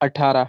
18,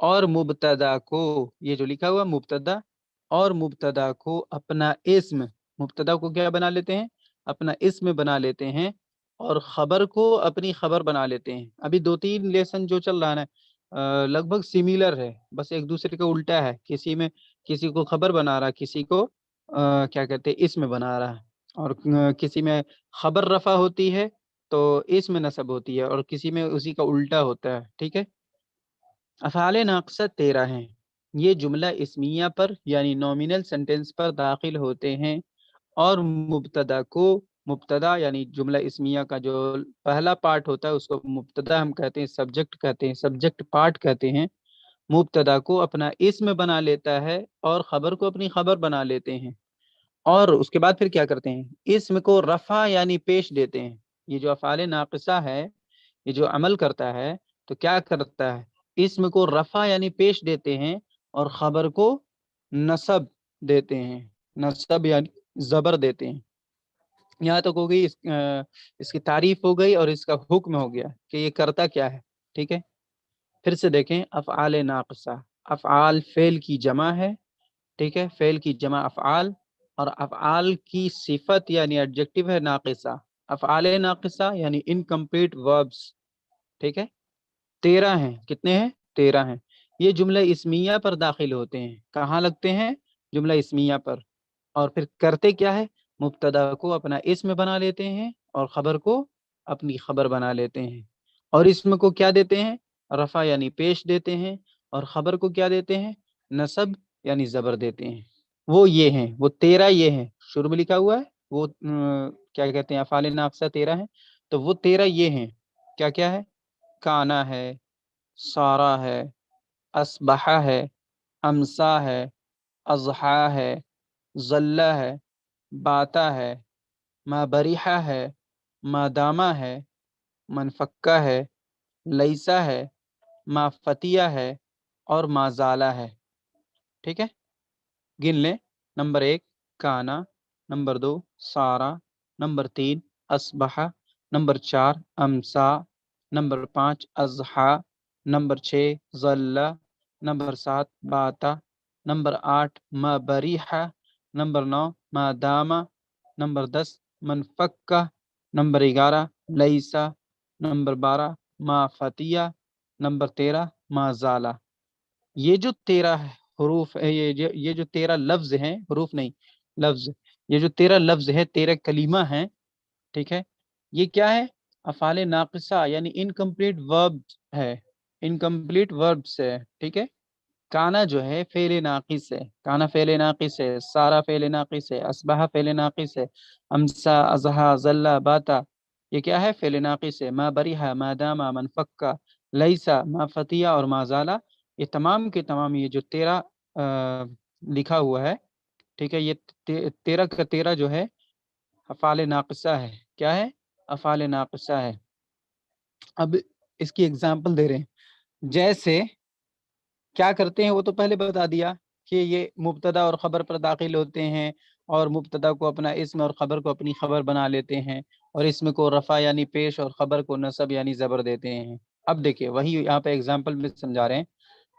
اور مبتدا کو، یہ جو لکھا ہوا مبتدا، اور مبتدا کو اپنا اسم، مبتدا کو کیا بنا لیتے ہیں؟ اپنا اسم بنا لیتے ہیں، اور خبر کو اپنی خبر بنا لیتے ہیں۔ ابھی 2-3 لیسن جو چل رہا ہے لگ بھگ سیملر ہے، بس ایک دوسرے کا الٹا ہے، کسی میں کسی کو خبر بنا رہا، کسی کو کیا کہتے ہیں اسم بنا رہا ہے، اور کسی میں خبر رفع ہوتی ہے تو اسم نصب ہوتی ہے، اور کسی میں اسی کا الٹا ہوتا ہے، ٹھیک ہے۔ افعال ناقصہ 13 ہیں، یہ جملہ اسمیہ پر یعنی نومینل سینٹینس پر داخل ہوتے ہیں، اور مبتدا کو، مبتدا یعنی جملہ اسمیہ کا جو پہلا پارٹ ہوتا ہے اس کو مبتدا ہم کہتے ہیں، سبجیکٹ کہتے ہیں، سبجیکٹ پارٹ کہتے ہیں، مبتدا کو اپنا اسم بنا لیتا ہے اور خبر کو اپنی خبر بنا لیتے ہیں، اور اس کے بعد پھر کیا کرتے ہیں؟ اسم کو رفع یعنی پیش دیتے ہیں۔ یہ جو افعال ناقصہ ہے، یہ جو عمل کرتا ہے تو کیا کرتا ہے؟ اسم کو رفع یعنی پیش دیتے ہیں، اور خبر کو نصب دیتے ہیں، نصب یعنی زبر دیتے ہیں۔ یہاں تک ہو گئی، اس کی تعریف ہو گئی اور اس کا حکم ہو گیا کہ یہ کرتا کیا ہے، ٹھیک ہے۔ پھر سے دیکھیں افعال ناقصہ، افعال فعل کی جمع ہے، ٹھیک ہے، فعل کی جمع افعال، اور افعال کی صفت یعنی ایڈجیکٹو ہے ناقصہ، افعال ناقصہ یعنی انکمپلیٹ وربس، ٹھیک ہے۔ 13 ہیں، کتنے ہیں؟ 13 ہیں۔ یہ جملہ اسمیہ پر داخل ہوتے ہیں، کہاں لگتے ہیں؟ جملہ اسمیہ پر، اور پھر کرتے کیا ہے؟ مبتدا کو اپنا اسم بنا لیتے ہیں، اور خبر کو اپنی خبر بنا لیتے ہیں، اور اسم کو کیا دیتے ہیں؟ رفع یعنی پیش دیتے ہیں، اور خبر کو کیا دیتے ہیں؟ نصب یعنی زبر دیتے ہیں۔ وہ یہ ہیں، وہ 13 یہ ہیں، شروع میں لکھا ہوا ہے وہ کیا کہتے ہیں؟ افعال ناقصہ 13 ہیں، تو وہ 13 یہ ہیں، کیا کیا ہے؟ کانا ہے، سارا ہے، اصبحہ ہے، امسا ہے، اضحا ہے، ظلہ ہے، باتا ہے، ما بریحہ ہے، ما دامہ ہے، منفکہ ہے، لیسا ہے، ما فتیہ ہے، اور ما زالہ ہے، ٹھیک ہے۔ گن لیں، نمبر 1 کانا، نمبر 2 سارا، نمبر 3 اصبحہ، نمبر 4 امسا، نمبر 5 اضحا، نمبر 6 ظلہ، نمبر 7 باتا، نمبر 8 ما بریحہ، نمبر 9 ما دامہ، نمبر 10 منفکہ، نمبر 11 لیسا، نمبر 12 ما فتیہ، نمبر 13 ما زالہ۔ یہ جو 13 حروف ہے، یہ جو 13 لفظ ہیں، حروف نہیں لفظ، یہ جو 13 لفظ ہے، 13 کلمہ ہیں، ٹھیک ہے، یہ کیا ہے؟ افعال ناقصہ یعنی انکمپلیٹ ورب ہے، انکمپلیٹ وربس ہے، ٹھیک ہے۔ کانا جو ہے فعل ناقص ہے، کانا فعل ناقص ہے، سارا فعل ناقص ہے، اصبح فعل ناقص ہے، امسا، اضحا، ظلہ، باتا، یہ کیا ہے؟ فعل ناقص ہے۔ ما بریحہ، ما دامہ، منفکہ، لیسا، ما فتیہ اور ما زالہ، یہ تمام کے تمام یہ جو 13 لکھا ہوا ہے، ٹھیک ہے، یہ 13 کا 13 جو ہے افعال ناقصہ ہے، کیا ہے؟ افعال ناقصہ ہے۔ اب اس کی اگزامپل دے رہے ہیں، جیسے کیا کرتے ہیں وہ تو پہلے بتا دیا کہ یہ مبتدا اور خبر پر داخل ہوتے ہیں، اور مبتدا کو اپنا اسم اور خبر کو اپنی خبر بنا لیتے ہیں، اور اسم کو رفع یعنی پیش اور خبر کو نصب یعنی زبر دیتے ہیں۔ اب دیکھیں وہی یہاں پہ اگزامپل میں سمجھا رہے ہیں۔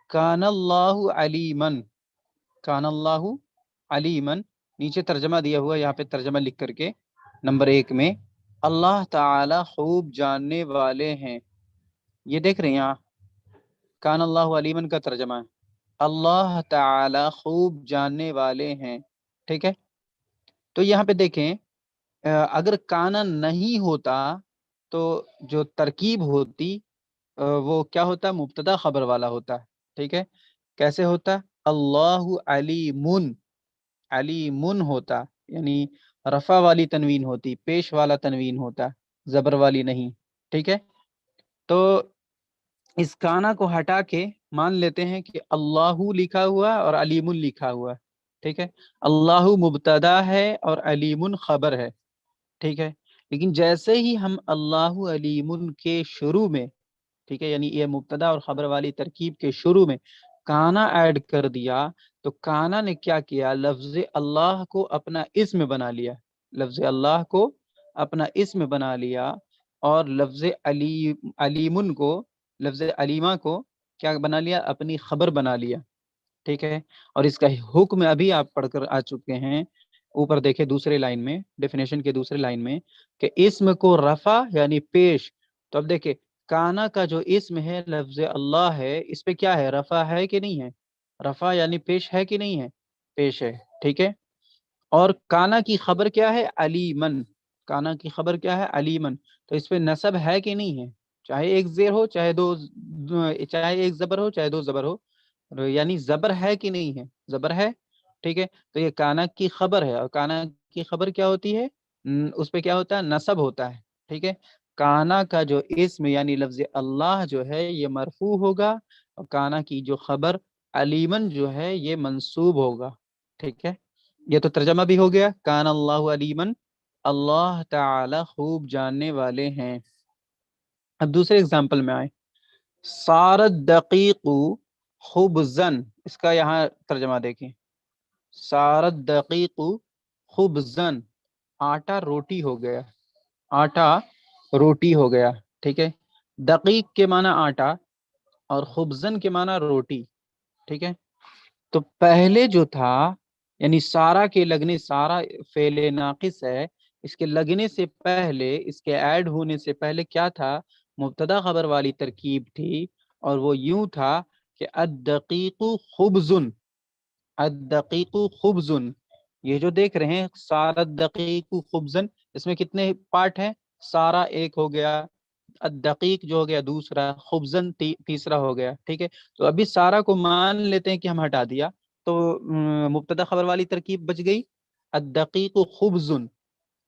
کان اللہ علیمن، کان اللہ علیمن، نیچے ترجمہ دیا ہوا، یہاں پہ ترجمہ لکھ کر کے نمبر 1 میں، اللہ تعالی خوب جاننے والے ہیں، یہ دیکھ رہے ہیں یہاں کان اللہ علیمن کا ترجمہ ہے، اللہ تعالی خوب جاننے والے ہیں، ٹھیک ہے۔ تو یہاں پہ دیکھیں اگر کانا نہیں ہوتا تو جو ترکیب ہوتی وہ کیا ہوتا؟ مبتدا خبر والا ہوتا، ٹھیک ہے۔ کیسے ہوتا؟ اللہ علیمن، علیمن ہوتا، یعنی رفع والی تنوین ہوتی، پیش والا تنوین ہوتا، زبر والی نہیں، ٹھیک ہے۔ تو اس کانا کو ہٹا کے مان لیتے ہیں کہ اللہ لکھا ہوا اور علیم لکھا ہوا، ٹھیک ہے۔ اللہ مبتدا ہے اور علیم خبر ہے، ٹھیک ہے۔ لیکن جیسے ہی ہم اللہ علیم کے شروع میں، ٹھیک ہے، یعنی یہ مبتدا اور خبر والی ترکیب کے شروع میں کانا ایڈ کر دیا تو کانا نے کیا کیا؟ لفظ اللہ کو اپنا اسم بنا لیا، لفظ اللہ کو اپنا اسم بنا لیا، اور لفظ علیمن کو، لفظ علیمہ کو کیا بنا لیا؟ اپنی خبر بنا لیا، ٹھیک ہے. اور اس کا حکم ابھی آپ پڑھ کر آ چکے ہیں، اوپر دیکھیں دوسرے لائن میں، ڈیفینیشن کے دوسرے لائن میں، کہ اسم کو رفع یعنی پیش. تو اب دیکھیں کانا کا جو اسم ہے لفظ اللہ ہے، اس پہ کیا ہے؟ رفع ہے کہ نہیں ہے؟ رفع یعنی پیش ہے کہ نہیں ہے؟ پیش ہے، ٹھیک ہے. اور کانا کی خبر کیا ہے؟ علیمن. کانا کی خبر کیا ہے؟ علیمن. تو اس پہ نصب ہے کہ نہیں ہے؟ چاہے ایک زیر ہو، چاہے ایک زبر ہو، چاہے دو زبر ہو، یعنی زبر ہے کہ نہیں ہے؟ زبر ہے، ٹھیک ہے. تو یہ کانا کی خبر ہے، اور کانا کی خبر کیا ہوتی ہے؟ اس پہ کیا ہوتا ہے؟ نصب ہوتا ہے، ٹھیک ہے. کانا کا جو اسم یعنی لفظ اللہ جو ہے یہ مرفوع ہوگا، اور کانا کی جو خبر علیمن جو ہے یہ منصوب ہوگا، ٹھیک ہے. یہ تو ترجمہ بھی ہو گیا، کان اللہ علیمن، اللہ تعالی خوب جاننے والے ہیں. اب دوسرے اگزامپل میں آئے، سارت دقیق خبزن. اس کا یہاں ترجمہ دیکھیں، سارت دقیق خبزن، آٹا روٹی ہو گیا، آٹا روٹی ہو گیا، ٹھیک ہے. دقیق کے معنی آٹا، اور خبزن کے معنی روٹی، ٹھیک ہے. تو پہلے جو تھا یعنی سارا کے لگنے، سارا فعل ناقص ہے، اس کے لگنے سے پہلے، اس کے ایڈ ہونے سے پہلے کیا تھا؟ مبتدا خبر والی ترکیب تھی، اور وہ یوں تھا کہ الدقیق خبزن، الدقیق خبزن. یہ جو دیکھ رہے ہیں سارا الدقیق خبزن، اس میں کتنے پارٹ ہیں؟ سارا ایک ہو گیا، الدقیق جو ہو گیا دوسرا، خبزن تیسرا ہو گیا، ٹھیک ہے. تو ابھی سارا کو مان لیتے ہیں کہ ہم ہٹا دیا، تو مبتدا خبر والی ترکیب بچ گئی، الدقیق خبزن.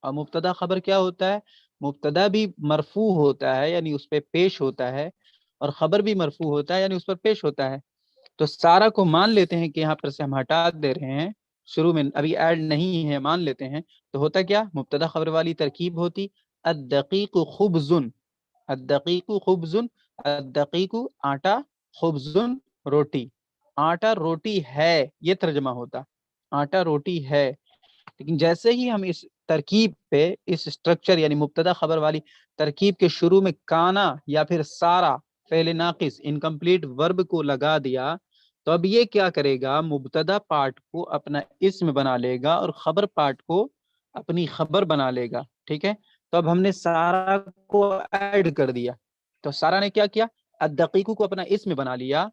اور مبتدا خبر کیا ہوتا ہے؟ مبتدا بھی مرفوع ہوتا ہے یعنی اس پہ پیش ہوتا ہے، اور خبر بھی مرفوع ہوتا ہے یعنی اس پر پیش ہوتا ہے. تو سارا کو مان لیتے ہیں کہ یہاں پر سے ہم ہٹا دے رہے ہیں، شروع میں ابھی ایڈ نہیں ہے، مان لیتے ہیں. تو ہوتا کیا؟ مبتدا خبر والی ترکیب ہوتی الدقیق خبزن، الدقیق خبزن، الدقیق آٹا، خبزن روٹی. آٹا روٹی ہے، یہ ترجمہ ہوتا، آٹا روٹی ہے. لیکن جیسے ہی ہم اس ترکیب پہ، اس اسٹرکچر یعنی مبتدا خبر والی ترکیب کے شروع میں کانا یا پھر سارا فعل ناقص انکمپلیٹ ورب کو لگا دیا، تو اب یہ کیا کرے گا؟ مبتدا پارٹ کو اپنا اسم بنا لے گا، اور خبر پارٹ کو اپنی خبر بنا لے گا، ٹھیک ہے. تو اب ہم نے سارا کو ایڈ کر دیا، تو سارا نے کیا کیا؟ الدقیق کو اپنا اسم بنا لیا،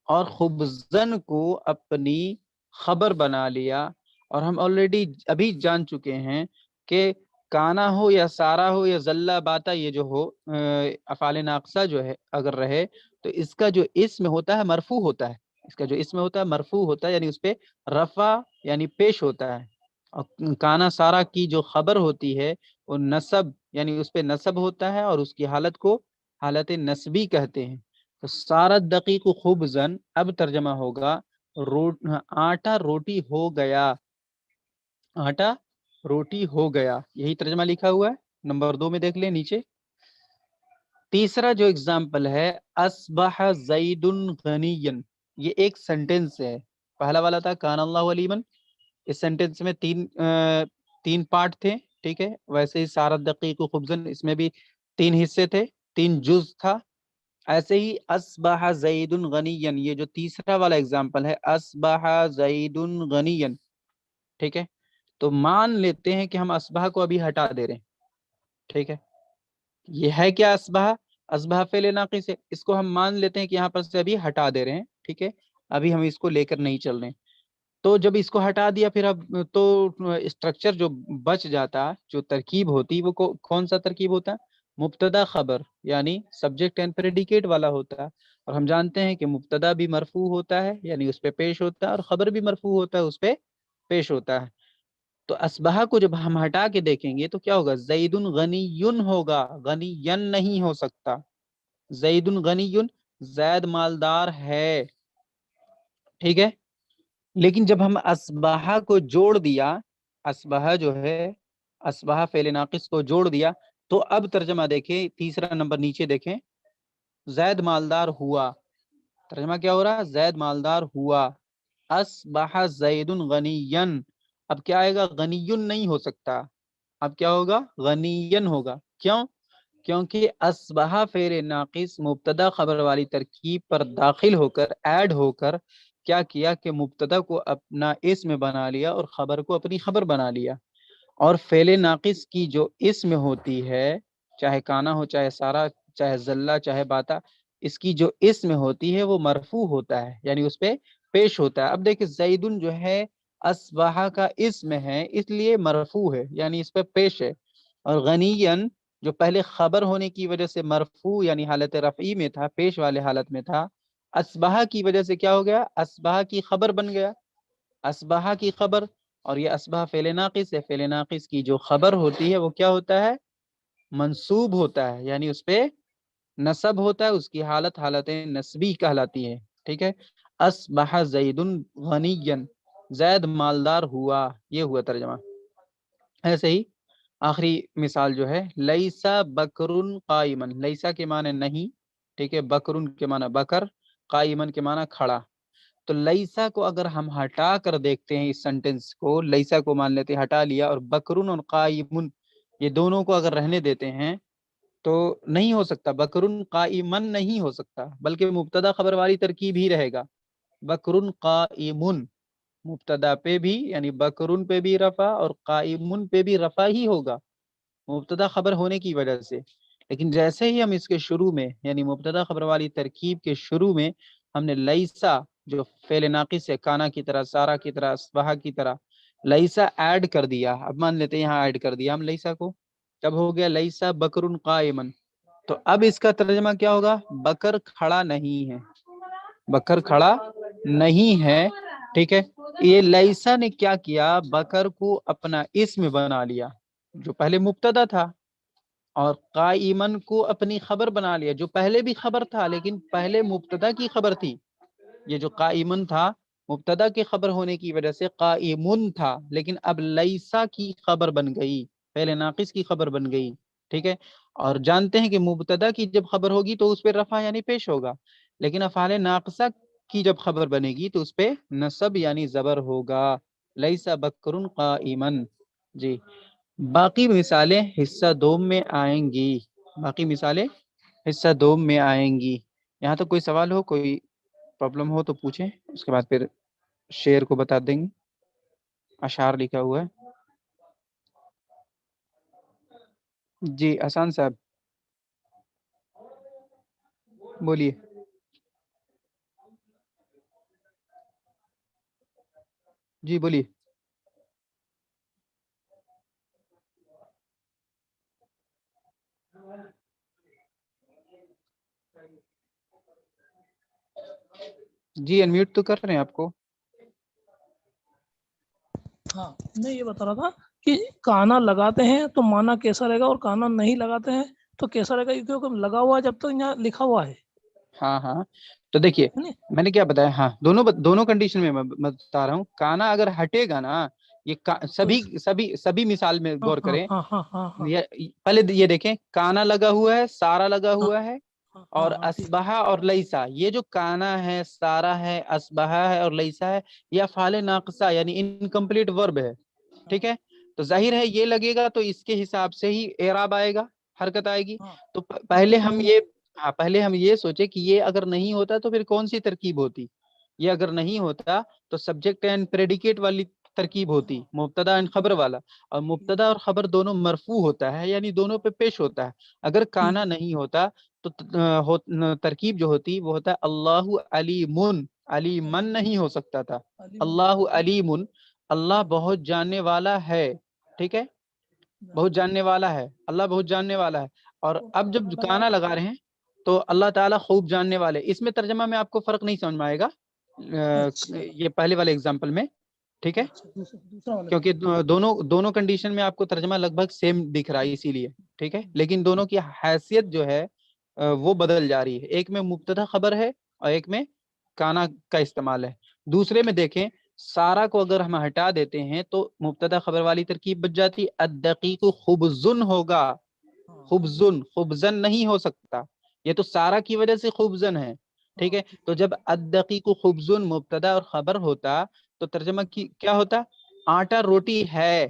اور خبزن کو اپنی خبر بنا لیا. اور ہم آلریڈی ابھی جان چکے ہیں کہ کانا ہو یا سارا ہو یا زلہ باتا، یہ جو ہو افعال ناقصہ جو ہے اگر رہے، تو اس کا جو اسم ہوتا ہے مرفوع ہوتا ہے، اس کا جو اسم ہوتا ہے مرفوع ہوتا ہے، یعنی اس پہ رفع یعنی پیش ہوتا ہے. اور کانا سارا کی جو خبر ہوتی ہے وہ نصب یعنی اس پہ نصب ہوتا ہے، اور اس کی حالت کو حالت نصبی کہتے ہیں. تو سارا دقیق خبزن، اب ترجمہ ہوگا آٹا روٹی ہو گیا، آٹا روٹی ہو گیا، یہی ترجمہ لکھا ہوا ہے. نمبر 2 میں دیکھ لیں نیچے. تیسرا جو اگزامپل ہے، اصبح زید غنیا، یہ ایک سینٹنس ہے. پہلا والا تھا کان اللہ علیمن، اس سینٹنس میں تین پارٹ تھے، ٹھیک ہے. ویسے ہی سارا دقیق خبزن، اس میں بھی 3 حصے تھے، 3 جز تھا. ایسے ہی اصبح زید غنیا، یہ جو تیسرا والا اگزامپل ہے، اصبح زید غنیا، ٹھیک ہے. تو مان لیتے ہیں کہ ہم اصبح کو ابھی ہٹا دے رہے ہیں، ٹھیک ہے. یہ ہے کیا؟ اصبح، اصبح فعل ناقص ہے، اس کو ہم مان لیتے ہیں کہ یہاں پر سے ابھی ہٹا دے رہے ہیں، ٹھیک ہے. ابھی ہم اس کو لے کر نہیں چل رہے ہیں. تو جب اس کو ہٹا دیا، پھر اب تو اسٹرکچر جو بچ جاتا، جو ترکیب ہوتی، وہ کون سا ترکیب ہوتا؟ مبتدا خبر یعنی سبجیکٹ اینڈ پریڈیکیٹ والا ہوتا ہے. اور ہم جانتے ہیں کہ مبتدا بھی مرفوع ہوتا ہے یعنی اس پہ پیش ہوتا ہے، اور خبر بھی مرفوع ہوتا ہے، اس پہ پیش ہوتا ہے. تو اصبح کو جب ہم ہٹا کے دیکھیں گے تو کیا ہوگا؟ زید غنی ہوگا، غنی نہیں ہو سکتا. زید غنی، زید مالدار ہے، ٹھیک ہے. لیکن جب ہم اصبح کو جوڑ دیا، اصبح جو ہے، اصبح فعل ناقص کو جوڑ دیا، تو اب ترجمہ دیکھیں، تیسرا نمبر نیچے دیکھیں، زید مالدار ہوا. ترجمہ کیا ہو رہا؟ زید مالدار ہوا. اصبح زید غنیا، اب کیا آئے گا؟ غنی نہیں ہو سکتا، اب کیا ہوگا؟ غنی ہوگا. کیوں؟ کیونکہ اصبح فعل ناقص مبتدا خبر والی ترکیب پر داخل ہو کر ایڈ ہو کر کیا کیا کہ مبتدا کو اپنا اسم بنا لیا اور خبر کو اپنی خبر بنا لیا. اور فعل ناقص کی جو اسم ہوتی ہے، چاہے کانا ہو، چاہے سارا، چاہے زلہ، چاہے باتا، اس کی جو اسم ہوتی ہے وہ مرفوع ہوتا ہے، یعنی اس پہ پیش ہوتا ہے. اب دیکھیں زیدن جو ہے اصبح کا اسم ہے، اس لیے مرفوع ہے، یعنی اس پہ پیش ہے. اور غنین جو پہلے خبر ہونے کی وجہ سے مرفوع یعنی حالت رفعی میں تھا، پیش والے حالت میں تھا، اصبح کی وجہ سے کیا ہو گیا؟ اصبح کی خبر بن گیا. اصبح کی خبر، اور یہ اصبح فعل ناقص ہے، فعل ناقص کی جو خبر ہوتی ہے وہ کیا ہوتا ہے؟ منصوب ہوتا ہے، یعنی اس پہ نصب ہوتا ہے، اس کی حالت نصبی کہلاتی ہے. ٹھیک ہے. اصبح زید غنیا، زید مالدار ہوا، یہ ہوا ترجمہ. ایسے ہی آخری مثال جو ہے لیسا بکرن قائمن، لیسا کے معنی نہیں، ٹھیک ہے، بکرن کے معنی بکر، قائمن کے معنی کھڑا. تو لیسا کو اگر ہم ہٹا کر دیکھتے ہیں، اس سنٹنس کو، لیسا کو مان لیتے ہٹا لیا، اور بکرن اور قائمن یہ دونوں کو اگر رہنے دیتے ہیں تو نہیں ہو سکتا، بکرن قائمن نہیں ہو سکتا، بلکہ مبتدا خبر والی ترکیب ہی رہے گا. بکرن قائمن، مبتدا پہ بھی یعنی بکرن پہ بھی رفع اور قائمن پہ بھی رفع ہی ہوگا مبتدا خبر ہونے کی وجہ سے. لیکن جیسے ہی ہم اس کے شروع میں یعنی مبتدا خبر والی ترکیب کے شروع میں ہم نے لیسا جو فعل ناقص ہے، کانا کی طرح، سارا کی طرح، اصبح کی طرح، لیسا ایڈ کر دیا. اب مان لیتے ہیں یہاں ایڈ کر دیا ہم لیسا کو، تب ہو گیا لیسا بکرن قائمن. تو اب اس کا ترجمہ کیا ہوگا؟ بکر کھڑا نہیں ہے، بکر کھڑا نہیں ہے. ٹھیک ہے. یہ لیسا نے کیا کیا؟ بکر کو اپنا اسم بنا لیا جو پہلے مبتدا تھا، اور قائمن کو اپنی خبر بنا لیا جو پہلے بھی خبر تھا لیکن پہلے مبتدا کی خبر تھی. یہ جو قائمن تھا مبتدا کی خبر ہونے کی وجہ سے قائمن تھا، لیکن اب لیسا کی خبر بن گئی، پہلے ناقص کی خبر بن گئی. ٹھیک ہے. اور جانتے ہیں کہ مبتدا کی جب خبر ہوگی تو اس پہ رفع یعنی پیش ہوگا، لیکن افعال ناقصہ کی جب خبر بنے گی تو اس پہ نصب یعنی زبر ہوگا. لیسا بکرن قائمن. جی، باقی مثالیں حصہ دوم میں آئیں گی، باقی مثالیں حصہ دوم میں آئیں گی. یہاں تک کوئی سوال ہو، کوئی پرابلم ہو تو پوچھیں، اس کے بعد پھر شعر کو بتا دیں گے. اشعار لکھا ہوا ہے. جی احسان صاحب بولیے. جی بولیے. جی انمیوٹ تو کر رہے ہیں آپ کو. ہاں میں یہ بتا رہا تھا کہ کانا لگاتے ہیں تو مانا کیسا رہے گا، اور کانا نہیں لگاتے ہیں تو کیسا رہے گا، کیونکہ لگا ہوا ہے جب تک یہاں لکھا ہوا ہے. ہاں ہاں تو دیکھیے میں نے کیا بتایا، ہاں دونوں کنڈیشن میں بتا رہا ہوں. کانا اگر ہٹے گا نا، یہ سبھی مثال میں غور کریں. پہلے یہ دیکھیں، کانا لگا ہوا ہے، سارا لگا ہوا ہے، اور اسبحا اور لیسا. یہ جو کانا ہے، سارا ہے، اسبحا ہے اور لیسا ہے، یہ افعال ناقصہ یعنی انکمپلیٹ ورب ہے. ٹھیک ہے. تو ظاہر ہے یہ لگے گا تو اس کے حساب سے ہی اعراب آئے گا، حرکت آئے گی. تو پہلے ہم یہ سوچے کہ یہ اگر نہیں ہوتا تو پھر کون سی ترکیب ہوتی. یہ اگر نہیں ہوتا تو سبجیکٹ اینڈ پریڈیکیٹ والی ترکیب ہوتی، مبتدا اینڈ خبر والا. اور مبتدا اور خبر دونوں مرفوع ہوتا ہے، یعنی دونوں پہ پیش ہوتا ہے. اگر کانا نہیں ہوتا تو ترکیب جو ہوتی وہ ہوتا ہے اللہ علیمن. علیمن نہیں ہو سکتا تھا، اللہ علیمن، اللہ بہت جاننے والا ہے. ٹھیک ہے. بہت جاننے والا ہے، اللہ بہت جاننے والا ہے. اور اب جب کانا لگا رہے ہیں تو اللہ تعالیٰ خوب جاننے والے. اس میں ترجمہ میں آپ کو فرق نہیں سمجھ میں آئے گا یہ پہلے والے اگزامپل میں. ٹھیک ہے. کیونکہ دونوں کنڈیشن میں آپ کو ترجمہ لگ بھگ سیم دکھ رہا ہے اسی لیے. ٹھیک ہے. لیکن دونوں کی حیثیت جو ہے وہ بدل جا رہی ہے. ایک میں مبتدا خبر ہے اور ایک میں کانا کا استعمال ہے. دوسرے میں دیکھیں، سارا کو اگر ہم ہٹا دیتے ہیں تو مبتدا خبر والی ترکیب بچ جاتی. الدقیق خبزن ہوگا، خبزن، خبزن نہیں ہو سکتا. یہ تو سارا کی وجہ سے خبزن ہے. ٹھیک ہے. تو جب الدقیق خبزن مبتدا اور خبر ہوتا تو ترجمہ کیا ہوتا؟ آٹا روٹی ہے،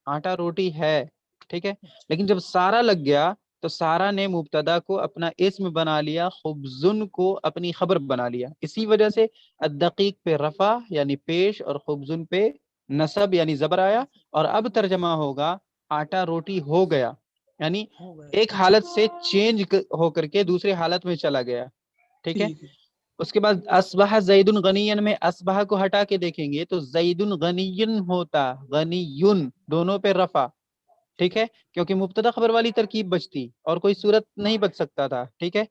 آٹا روٹی ہے. ٹھیک ہے. لیکن جب سارا لگ گیا تو سارا نے مبتدا کو اپنا اسم بنا لیا، خبزن کو اپنی خبر بنا لیا، اسی وجہ سے الدقیق پہ رفع یعنی پیش اور خبزن پہ نصب یعنی زبر آیا. اور اب ترجمہ ہوگا آٹا روٹی ہو گیا، یعنی ہو گیا. ایک اچھا حالت سے چینج ہو کر کے دوسرے حالت میں چلا گیا. ٹھیک ہے. ٹھیک ہے. اس کے بعد اصبح زید غنین میں اصبح کو ہٹا کے دیکھیں گے تو زید غنین ہوتا، غنیون دونوں پہ رفع. ٹھیک ہے، کیونکہ مبتدا خبر والی ترکیب بچتی اور کوئی صورت نہیں بچ سکتا تھا. ٹھیک ہے،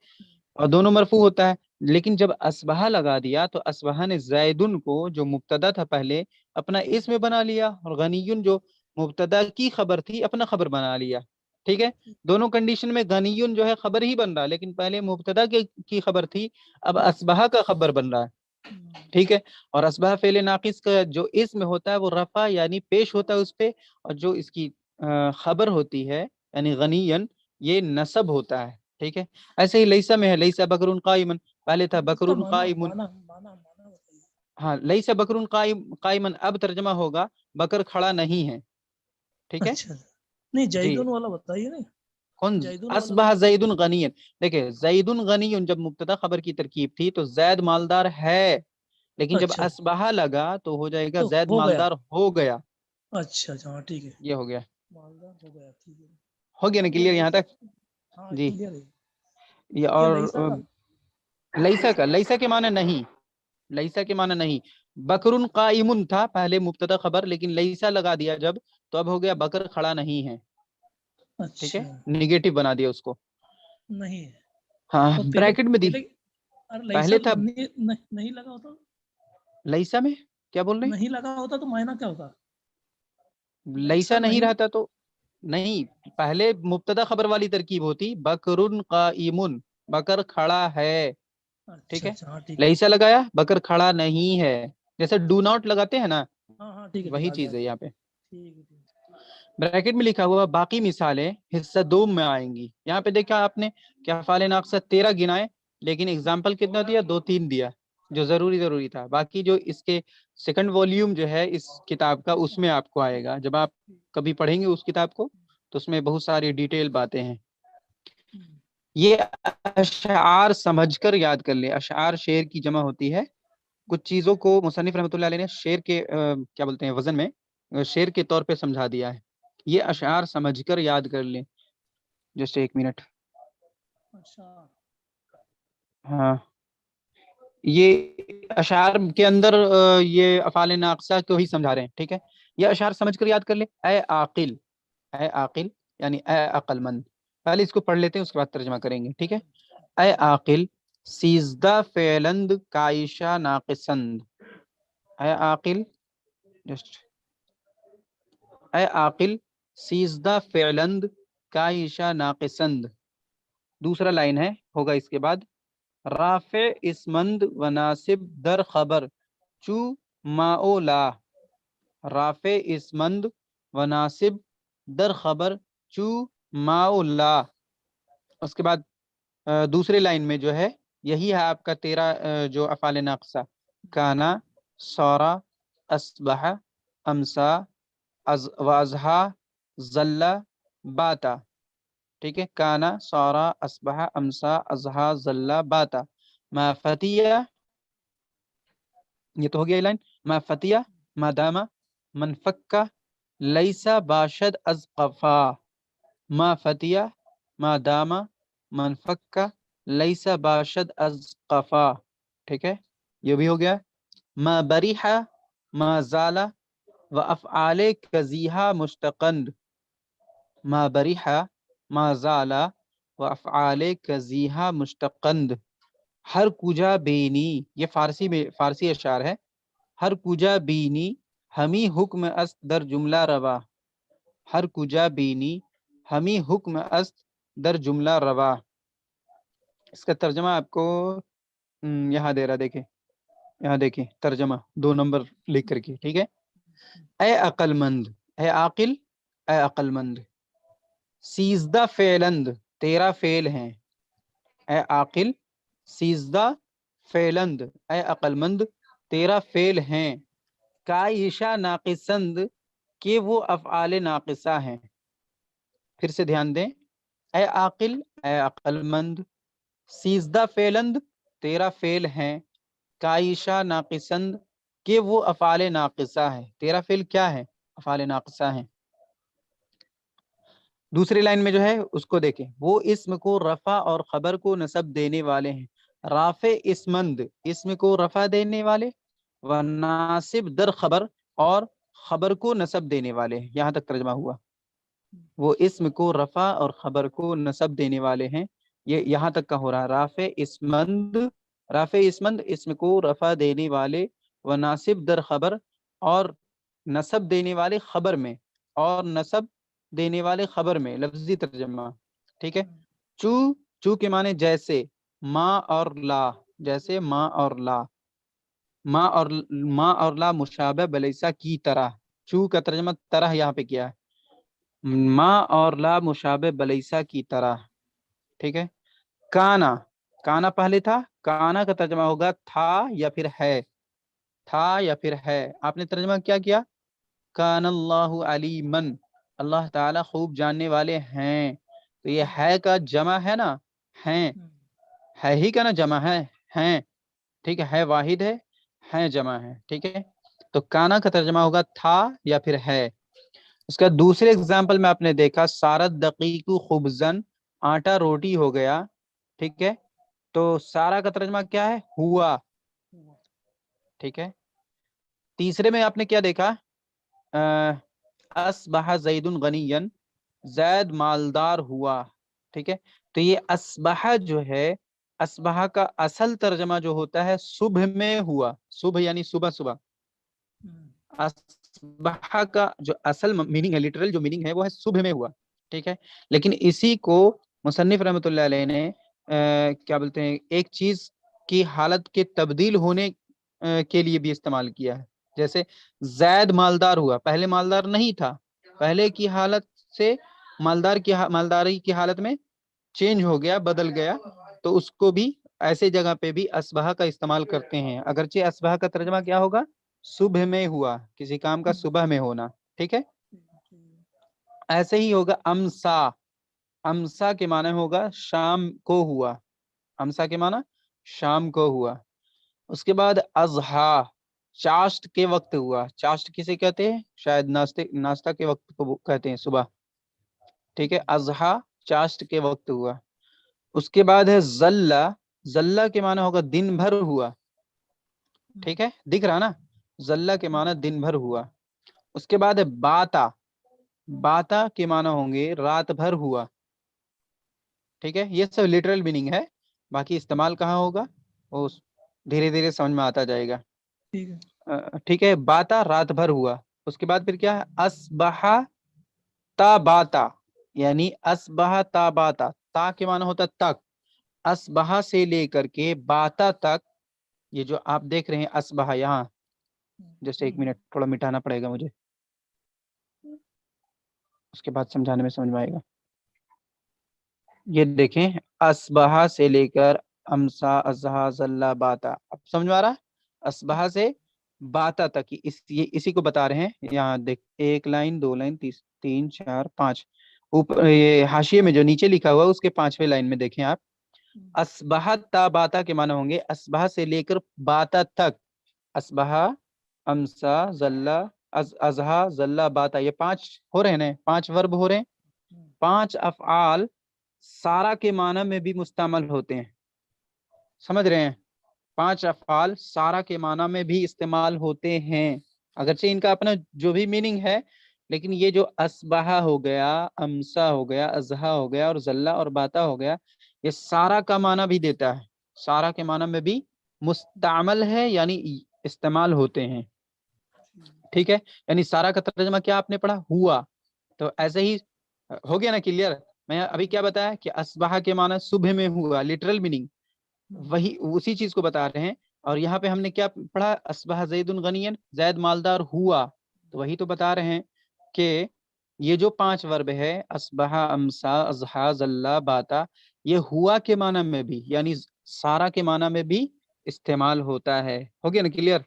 اور دونوں مرفوع ہوتا ہے. لیکن جب اصبح لگا دیا تو اصبح نے زیدن کو جو مبتدا تھا پہلے اپنا اسم بنا لیا، اور غنیون جو مبتدا کی خبر تھی اپنا خبر بنا لیا. ٹھیک ہے، دونوں کنڈیشن میں غنیون جو ہے خبر ہی بن رہا، لیکن پہلے مبتدا کی خبر تھی، اب اصبح کا خبر بن رہا ہے. ٹھیک ہے، اور اصبح فعل ناقص کا جو اسم ہوتا ہے وہ رفع یعنی پیش ہوتا ہے اس پہ، اور جو اس کی خبر ہوتی ہے یعنی غنین یہ نصب ہوتا ہے. ٹھیک ہے، ایسے ہی لیسا میں ہے لیسا بکرن قائمن، پہلے تھا اس کا بکرن معنی قائمن. بتائیے. ہاں، لیسا بکرن قائمن اب ترجمہ ہوگا بکر کھڑا نہیں ہے. ٹھیک ہے اچھا نہیں جی. جیدون والا بتائیے نا. کون؟ جیدون والا اصبح زید غنی. دیکھیں زید غنی جب مبتدا خبر کی ترکیب تھی تو زید مالدار ہے، لیکن جب اچھا اصبح لگا تو ہو جائے گا تو زید ہو گیا. مالدار ہو گیا. اچھا اچھا ہاں ٹھیک ہے. یہ ہو گیا. مالدار ہو گیا. ٹھیک ہے. ہو گیا نا نہیں کلیئر یہاں لیسا. تک؟ ہاں جی. کلیئر ہے. یہ کیا اور لیسا کا لیسا کے معنی نہیں، لیسا کے معنی نہیں. بکرن قائمن تھا پہلے مبتدا خبر، لیکن لیسا لگا دیا جب تو اب ہو گیا بکر کھڑا نہیں ہے. ٹھیک ہے، اچھا نیگیٹو بنا دیا اس کو. نہیں ہے. ہاں تو پہلے بریکٹ میں دی. پہلے ارے لیسا پہلے تھا نہیں لگا ہوتا. لیسا میں کیا بول رہے نہیں لگا ہوتا تو معنی کیا ہوتا؟ ہیں؟ لیسا نہیں رہتا تو نہیں، پہلے مبتدا خبر والی ترکیب ہوتی بکرن قائمن، بکر کھڑا ہے. ٹھیک اچھا ہے، اچھا ہاں ٹھیک ہے. لیسا لگایا بکر کھڑا نہیں ہے، جیسے ڈو ناٹ لگاتے ہیں نا، ہاں ہاں ٹھیک ہے ٹھیک وہی ہے آ گیا. چیز ہے یہاں پہ. ٹھیک ہے ٹھیک ہے. بریکٹ میں لکھا ہوا باقی مثالیں حصہ دوم میں آئیں گی. یہاں پہ دیکھا آپ نے کہ افعال ناقصہ 13 گنائے، لیکن اگزامپل کتنا دیا؟ 2-3 دیا، جو ضروری تھا. باقی جو اس کے سیکنڈ والیوم جو ہے اس کتاب کا اس میں آپ کو آئے گا. جب آپ کبھی پڑھیں گے اس کتاب کو تو اس میں بہت ساری ڈیٹیل باتیں ہیں. یہ اشعار سمجھ کر یاد کر لیں. اشعار شعر کی جمع ہوتی ہے. کچھ چیزوں کو مصنف رحمۃ اللہ علیہ نے شعر کے کیا بولتے ہیں وزن میں شعر کے طور پہ سمجھا دیا ہے. یہ اشعار سمجھ کر یاد کر لیں. Just 1 minute. اچھا ہاں، یہ اشعار کے اندر یہ افعال ناقصہ کو ہی سمجھا رہے ہیں. ٹھیک ہے، یہ اشعار سمجھ کر یاد کر لیں. اے عاقل، اے عاقل یعنی اے عقل مند. پہلے اس کو پڑھ لیتے ہیں اس کے بعد ترجمہ کریں گے. ٹھیک ہے، اے عاقل سیزدہ فعلند کائشہ ناقصند. اے عاقل جسٹ اے عاقل سیزدہ فعلند کائشہ ناقصند. دوسرا لائن ہے ہوگا اس کے بعد رافع اسمند و ناصب در خبر چو ماؤ لا. رافع اسمند و ناصب در خبر چو ماؤ لا. اس کے بعد دوسرے لائن میں جو ہے یہی ہے آپ کا 13 جو افعال ناقصہ. کانا، سورا، اصبح، امسا، واضحا، ظل، باتا. ٹھیک ہے، کانا، سورا، اصبح، امسا، اضحا، ظل، باتا. ما فتیہ، یہ تو ہو گیا لائن. ما فتیہ، ما داما، من فکا، لیسا باشد از قفا. ما فتیہ، ما داما، من فکا، لیسا باشد از قفا. ٹھیک ہے، یہ بھی ہو گیا. ما بریحا، ما زالا و افعال کزیحا مشتقند. ما بریحا، ما زالا و افعال کزیحا مشتقند. ہر کجا بینی، یہ فارسی اشعار ہے. ہر کجا بینی ہمی حکم است در جملہ روا. ہر کجا بینی ہمی حکم است در جملہ روا. اس کا ترجمہ آپ کو یہاں دے رہا، دیکھیں یہاں دیکھیں ترجمہ 2 نمبر لکھ کر کے. ٹھیک ہے، اے عقل مند، اے عاقل، اے عقل مند. سیزدہ فعلند 13 فعل ہیں. اے عاقل سیزدہ فعلند، اے عقل مند 13 فعل ہیں. کائشہ ناقصند کہ وہ افعال ناقصہ ہیں. پھر سے دھیان دیں، اے عاقل، اے عقل مند، سیزدہ فعلند تیرا فعل ہیں، کائشہ ناقصند کہ وہ افعال ناقصہ ہے، تیرا فعل کیا ہے؟ افعال ناقصہ ہیں۔ دوسری لائن میں جو ہے اس کو دیکھیں، وہ اسم کو رفع اور خبر کو نصب دینے والے ہیں، رافع اسمند اسم کو رفع دینے والے، و ناصب در خبر اور خبر کو نصب دینے والے ہیں۔ یہاں تک ترجمہ ہوا، وہ اسم کو رفع اور خبر کو نصب دینے والے ہیں، یہ یہاں تک کا ہو رہا، رافع اسمند، رافع اسمند اسم کو رفع دینے والے، و ناصب در خبر اور نصب دینے والے خبر میں، اور نصب دینے والے خبر میں، لفظی ترجمہ، ٹھیک ہے۔ چو، چو کے معنی جیسے، ما اور لا، جیسے ما اور لا، ما اور لا مشابہ بلیسا کی طرح، چو کا ترجمہ طرح یہاں پہ کیا ہے، ما اور لا مشابہ بلیسا کی طرح، ٹھیک ہے۔ کانا، کانا پہلے تھا، کانا کا ترجمہ ہوگا تھا یا پھر ہے، تھا یا پھر ہے، آپ نے ترجمہ کیا کیا؟ کان اللہ علیمن، اللہ تعالیٰ خوب جاننے والے ہیں، تو یہ ہے کا جمع ہے نا، ہیں، ہے ہی کا نا جمع ہے، ہیں، ٹھیک ہے واحد ہے جمع ہے، ٹھیک ہے۔ تو کانا کا ترجمہ ہوگا تھا یا پھر ہے۔ اس کا دوسرے اگزامپل میں آپ نے دیکھا، سارت دقیق خبزن، آٹا روٹی ہو گیا، ٹھیک ہے۔ تو سارا کا ترجمہ کیا ہے؟ ہوا، ٹھیک ہے۔ تیسرے میں آپ نے کیا دیکھا؟ اصبح زید غنیا، زید مالدار ہوا، ٹھیک ہے۔ تو یہ اصبح جو ہے، اصبح کا اصل ترجمہ جو ہوتا ہے صبح میں ہوا، صبح یعنی صبح صبح، اصبح کا جو اصل میننگ ہے، لٹرل جو میننگ ہے وہ ہے صبح میں ہوا، ٹھیک ہے۔ لیکن اسی کو مصنف رحمۃ اللہ علیہ نے کیا بولتے ہیں، ایک چیز کی حالت کے تبدیل ہونے کے لیے بھی استعمال کیا ہے، جیسے زید مالدار ہوا، پہلے مالدار نہیں تھا، پہلے کی حالت سے مالداری کی حالت میں چینج ہو گیا، بدل گیا، تو اس کو بھی ایسے جگہ پہ بھی اصبح کا استعمال کرتے ہیں، اگرچہ اصبح کا ترجمہ کیا ہوگا؟ صبح میں ہوا، کسی کام کا صبح میں ہونا، ٹھیک ہے۔ ایسے ہی ہوگا امسا، امسا کے معنی ہوگا شام کو ہوا، امسا کے معنی شام کو ہوا۔ اس کے بعد اضحیٰ، چاشت کے وقت ہوا، چاشت کسے کہتے ہیں؟ شاید ناشتہ کے وقت کو کہتے ہیں، صبح، ٹھیک ہے۔ اضحیٰ چاشت کے وقت ہوا۔ اس کے بعد ہے زلہ، زلہ کے معنی ہوگا دن بھر ہوا، ٹھیک ہے، دکھ رہا نا، زلہ کے معنی دن بھر ہوا۔ اس کے بعد ہے باتا، باتا کے معنی ہوں گے رات بھر ہوا، ٹھیک ہے۔ یہ سب لٹرل میننگ ہے، باقی استعمال کہاں ہوگا وہ دھیرے دھیرے سمجھ میں آتا جائے گا، ٹھیک ہے۔ باتا رات بھر ہوا۔ اس کے بعد پھر کیا ہے؟ اصبح تا باتا، یعنی اصبح تا باتا، تا کے معنی ہوتا تک، اصبح سے لے کر کے باتا تک، یہ جو آپ دیکھ رہے ہیں اصبح یہاں، جیسے ایک منٹ تھوڑا مٹانا پڑے گا مجھے، اس کے بعد سمجھانے میں سمجھ میں آئے گا۔ یہ دیکھیں، اصبح سے لے کر امسا، اضحیٰ، زلہ، باتا، اب سمجھ میں آ رہا؟ اصبح سے باتا تک اسی کو بتا رہے ہیں یہاں دیکھ، ایک لائن، دو لائن، تین، چار، پانچ، اوپر یہ حاشیے میں جو نیچے لکھا ہوا ہے اس کے 5ویں لائن میں دیکھیں آپ، اصبح تا باتا کے معنی ہوں گے اصبح سے لے کر باتا تک، اصبح، امسا، زلہ، اضحیٰ، زلہ، باتا، یہ 5 ہو رہے ہیں نا، 5 ورب ہو رہے ہیں، 5 افعال سارا کے معنی میں بھی مستعمل ہوتے ہیں، سمجھ رہے ہیں؟ 5 افعال سارا کے معنی میں بھی استعمال ہوتے ہیں، اگرچہ ان کا اپنا جو بھی میننگ ہے، لیکن یہ جو اصبح ہو گیا، امسا ہو گیا، اضحیٰ ہو گیا، اور زلہ اور باتا ہو گیا، یہ سارا کا معنی بھی دیتا ہے، سارا کے معنی میں بھی مستعمل ہے، یعنی استعمال ہوتے ہیں، ٹھیک ہے۔ یعنی سارا کا ترجمہ کیا آپ نے پڑھا؟ ہوا، تو ایسے ہی ہو گیا نا کلیئر؟ میں ابھی کیا بتایا کہ اصبح کے معنی صبح میں ہوا، لٹرل میننگ، وہی اسی چیز کو بتا رہے ہیں، اور یہاں پہ ہم نے کیا پڑھا؟ اصبح زید غنیا، زید مالدار ہوا، تو وہی تو بتا رہے ہیں کہ یہ جو 5 ورب ہے، اصبح، امسا، اضحیٰ، زلہ، باتا، یہ ہوا کے معنی میں بھی، یعنی سارا کے معنی میں بھی استعمال ہوتا ہے، ہو گیا نا کلیئر؟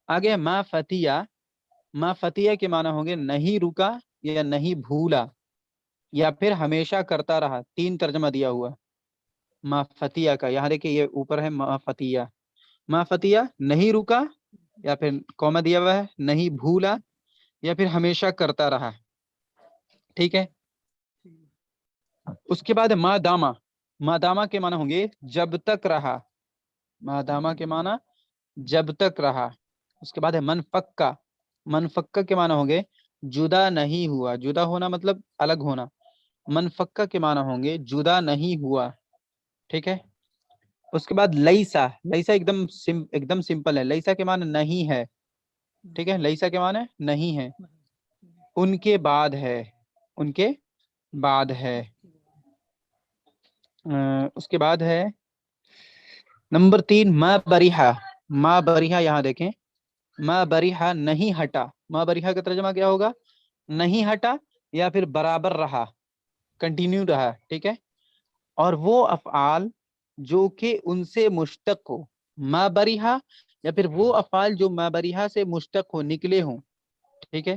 آگے ما فتیہ، ما فتیہ کے معنی ہوں گے نہیں رکا یا نہیں بھولا، یا پھر ہمیشہ کرتا رہا. 3 ترجمہ دیا ہوا ما فتیہ کا. یہاں دیکھیں یہ اوپر ہے ما فتیہ. ما فتیہ نہیں رکا، یا پھر کوما دیا ہوا ہے نہیں بھولا، یا پھر ہمیشہ کرتا رہا. ٹھیک ہے. اس کے بعد ما داما. ما داما کے معنی ہوں گے جب تک رہا. ما داما کے معنی جب تک رہا. اس کے بعد ہے من فکا. من فکا کے معنی ہوں گے جدا نہیں ہوا. جدا ہونا مطلب الگ ہونا. من فکا کے معنی ہوں گے جدا نہیں ہوا. ٹھیک ہے. اس کے بعد لیسا. لیسا ایک دم سمپل ہے. لیسا کے معنی نہیں ہے. ٹھیک ہے. لیسا کے معنی نہیں ہے. ان کے بعد ہے. ان کے بعد ہے. اس کے بعد ہے نمبر 3 ما بریحا. ما بریحا یہاں دیکھیں ما بریحا نہیں ہٹا. ما بریحا کا ترجمہ کیا ہوگا؟ نہیں ہٹا یا پھر برابر رہا، کنٹینیو رہا. ٹھیک ہے. اور وہ افعال جو کہ ان سے مشتق ہو. ما بریحا یا پھر وہ افعال جو ما بریحا سے مشتق ہو، نکلے ہوں. ٹھیک ہے.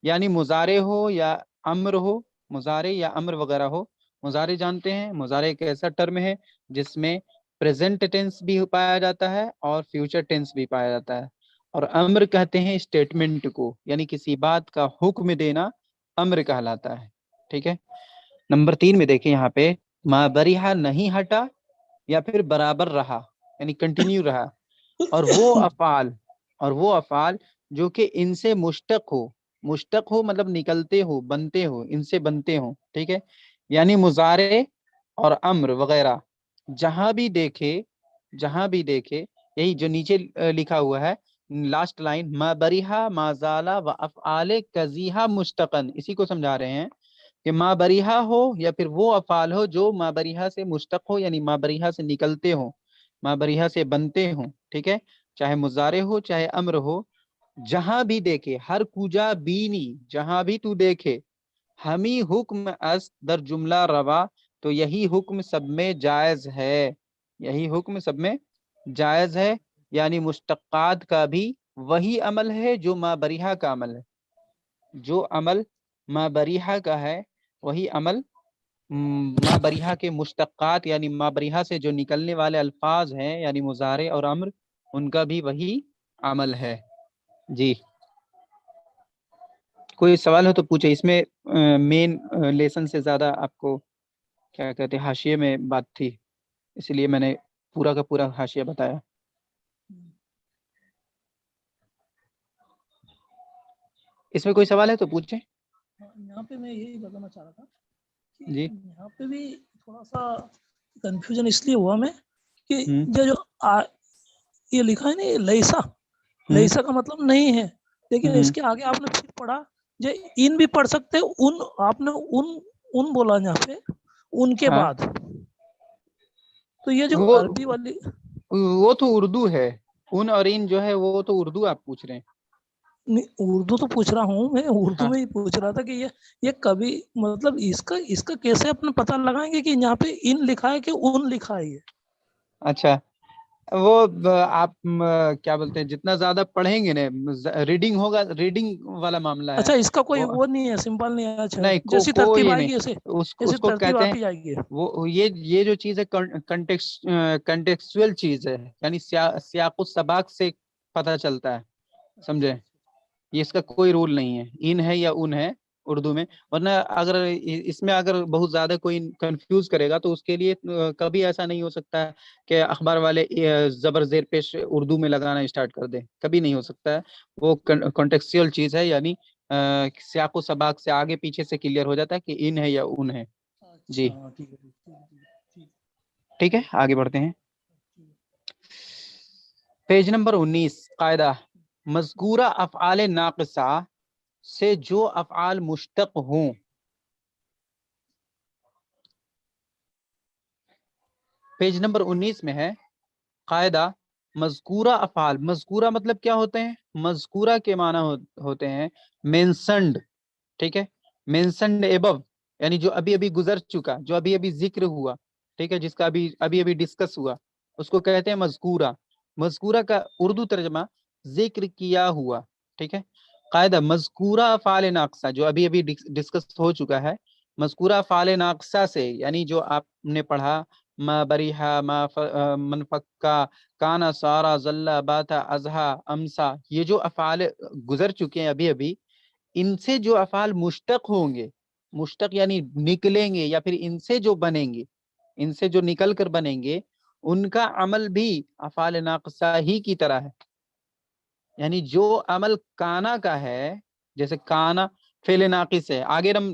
یعنی مضارع ہو یا امر ہو. مضارع یا امر وغیرہ ہو. مضارع جانتے ہیں، مضارع ایک ایسا ٹرم ہے جس میں پریزنٹ ٹینس بھی پایا جاتا ہے اور فیوچر ٹینس بھی پایا جاتا ہے. اور امر کہتے ہیں اسٹیٹمنٹ کو، یعنی کسی بات کا حکم دینا امر کہلاتا ہے. ٹھیک ہے. نمبر 3 میں دیکھیں یہاں پہ ما بریحا نہیں ہٹا یا پھر برابر رہا، یعنی کنٹینیو رہا. اور وہ افعال جو کہ ان سے مشتق ہو. مشتق ہو مطلب نکلتے ہو، بنتے ہو، ان سے بنتے ہو. ٹھیک ہے. یعنی مضارع اور امر وغیرہ جہاں بھی دیکھے یہی جو نیچے لکھا ہوا ہے لاسٹ لائن ما بریحا ما زالا و افعال کذیحا مشتقن، اسی کو سمجھا رہے ہیں کہ ما بریحا ہو یا پھر وہ افعال ہو جو ما بریحا سے مشتق ہو، یعنی ما بریحا سے نکلتے ہوں، ما بریحا سے بنتے ہوں. ٹھیک ہے. چاہے مضارع ہو چاہے امر ہو، جہاں بھی دیکھے ہر کجا بینی، جہاں بھی تو دیکھے ہمی حکم اس در جملہ روا، تو یہی حکم سب میں جائز ہے. یہی حکم سب میں جائز ہے. یعنی مشتقات کا بھی وہی عمل ہے جو ما بریحا کا عمل ہے. جو عمل ما بریحا کا ہے وہی عمل ما بریحا کے مشتقات یعنی ما بریحا سے جو نکلنے والے الفاظ ہیں یعنی مضارع اور امر، ان کا بھی وہی عمل ہے. جی کوئی سوال ہو تو پوچھے. اس میں مین لیسن سے زیادہ آپ کو کیا کہتے ہیں حاشیے میں بات تھی، اس لیے میں نے پورا کا پورا حاشیہ بتایا. اس میں کوئی سوال ہے تو پوچھیں. یہاں پہ میں یہی بتانا چاہ رہا تھا کہ جی یہاں پہ بھی تھوڑا سا کنفیوژن اس لیے ہوا میں کہ ہوں یہ لکھا ہے نا یہ لیسا، ہوں لیسا کا مطلب نہیں ہے، لیکن ہوں اس کے آگے آپ نے پھر پڑھا جو ان بھی پڑھ سکتے ان، آپ نے ان بولا یہاں پہ ان کے ہاں بعد، تو یہ جو وہ عربی والی وہ تو اردو ہے. ان اور ان جو ہے وہ تو اردو آپ پوچھ رہے ہیں. اردو تو پوچھ رہا ہوں میں، اردو ہاں میں ہی پوچھ رہا تھا کہ یہ کبھی مطلب اس کا کیسے اپنا پتہ لگائیں گے کہ یہاں پہ ان لکھا ہے کہ اون لکھا ہے. یہ اچھا وہ آپ کیا بولتے ہیں جتنا زیادہ پڑھیں گے نا ریڈنگ ہوگا، ریڈنگ والا معاملہ ہے اچھا اس کا کوئی وہ. وہ نہیں ہے، سمپل نہیں ہے. اچھا نہیں جیسی ترتیب کوئی آئے نہیں. گی ایسے اس کو ترتیب کہتے ہیں آپ ہی جائے گی. وہ یہ جو چیز ہے کنٹیکسچوئل چیز ہے، یعنی سیاق و سباق سے پتہ چلتا ہے. سمجھے؟ یہ اس کا کوئی رول نہیں ہے ان ہے یا ان ہے اردو میں. ورنہ اگر اس میں اگر بہت زیادہ کوئی کنفیوز کرے گا تو اس کے لیے کبھی ایسا نہیں ہو سکتا ہے کہ اخبار والے زبر زیر پیش اردو میں لگانا اسٹارٹ کر دیں. کبھی نہیں ہو سکتا ہے. وہ کنٹیکسچوئل چیز ہے، یعنی سیاق و سباق سے آگے پیچھے سے کلیئر ہو جاتا ہے کہ ان ہے یا ان ہے. جی اچھا ٹھیک ہے. ٹھیک ہے آگے بڑھتے ہیں. پیج نمبر 19 قاعدہ مذکورہ افعال ناقصہ سے جو افعال مشتق ہوں. پیج نمبر 19 میں ہے قاعدہ مذکورہ افعال. مذکورہ مطلب کیا ہوتے ہیں؟ مذکورہ کے معنی ہوتے ہیں مینسنڈ. ٹھیک ہے. مینسنڈ ایبو یعنی جو ابھی ابھی گزر چکا، جو ابھی ابھی ذکر ہوا. ٹھیک ہے. جس کا ابھی ابھی ڈسکس ہوا اس کو کہتے ہیں مذکورہ. مذکورہ کا اردو ترجمہ ذکر کیا ہوا. ٹھیک ہے. قاعدہ مذکورہ افعال ناقصہ جو ابھی ابھی ڈسکس ہو چکا ہے مذکورہ افعال ناقصہ سے، یعنی جو آپ نے پڑھا ما بریحا، من فکا، کانا، سارا، ذلہ، باتا، ازہا، امسا، یہ جو افعال گزر چکے ہیں ابھی ابھی، ان سے جو افعال مشتق ہوں گے، مشتق یعنی نکلیں گے یا پھر ان سے جو بنیں گے، ان سے جو نکل کر بنیں گے، ان کا عمل بھی افعال ناقصہ ہی کی طرح ہے. یعنی جو عمل کانا کا ہے، جیسے کانا فعل ناقص ہے، آگے ہم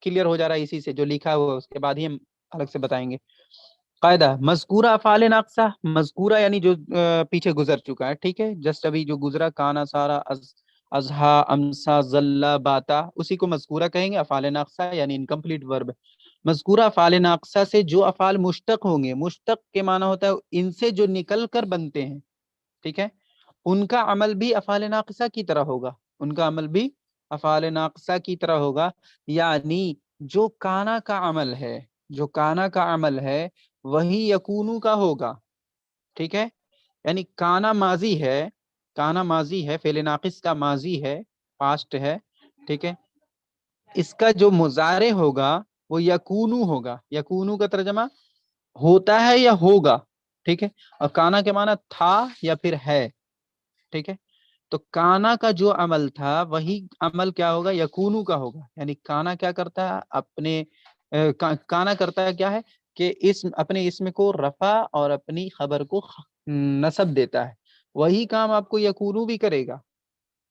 کلیئر ہو جا رہا ہے اسی سے جو لکھا ہوا ہے، اس کے بعد ہی ہم الگ سے بتائیں گے. قاعدہ مذکورہ افعال ناقصہ، مذکورہ یعنی جو پیچھے گزر چکا ہے، ٹھیک ہے، جسٹ ابھی جو گزرا کانا، سارا، ازہا، امسا، ذلہ، باتا، اسی کو مذکورہ کہیں گے. افعال ناقصہ یعنی انکمپلیٹ ورب. مذکورہ افعال ناقصہ سے جو افعال مشتق ہوں گے، مشتق کے معنی ہوتا ہے ان سے جو نکل کر بنتے ہیں، ٹھیک ہے، ان کا عمل بھی افعال ناقصہ کی طرح ہوگا، ان کا عمل بھی افعال ناقصہ کی طرح ہوگا. یعنی جو کانا کا عمل ہے، جو کانا کا عمل ہے وہی یکونو کا ہوگا، ٹھیک ہے. یعنی کانا ماضی ہے، کانا ماضی ہے، فعل ناقص کا ماضی ہے، پاسٹ ہے، ٹھیک ہے. اس کا جو مضارع ہوگا وہ یکونو ہوگا. یکونو کا ترجمہ ہوتا ہے یا ہوگا، ٹھیک ہے. اور کانا کے معنی تھا یا پھر ہے، ٹھیک ہے. تو کانا کا جو عمل تھا وہی عمل کیا ہوگا، یکونو کا ہوگا. یعنی کانا کیا کرتا ہے، اپنے کانا کرتا ہے کیا ہے کہ اسم، اپنے اسم کو رفع اور اپنی خبر کو نصب دیتا ہے. وہی کام آپ کو یکونو بھی کرے گا.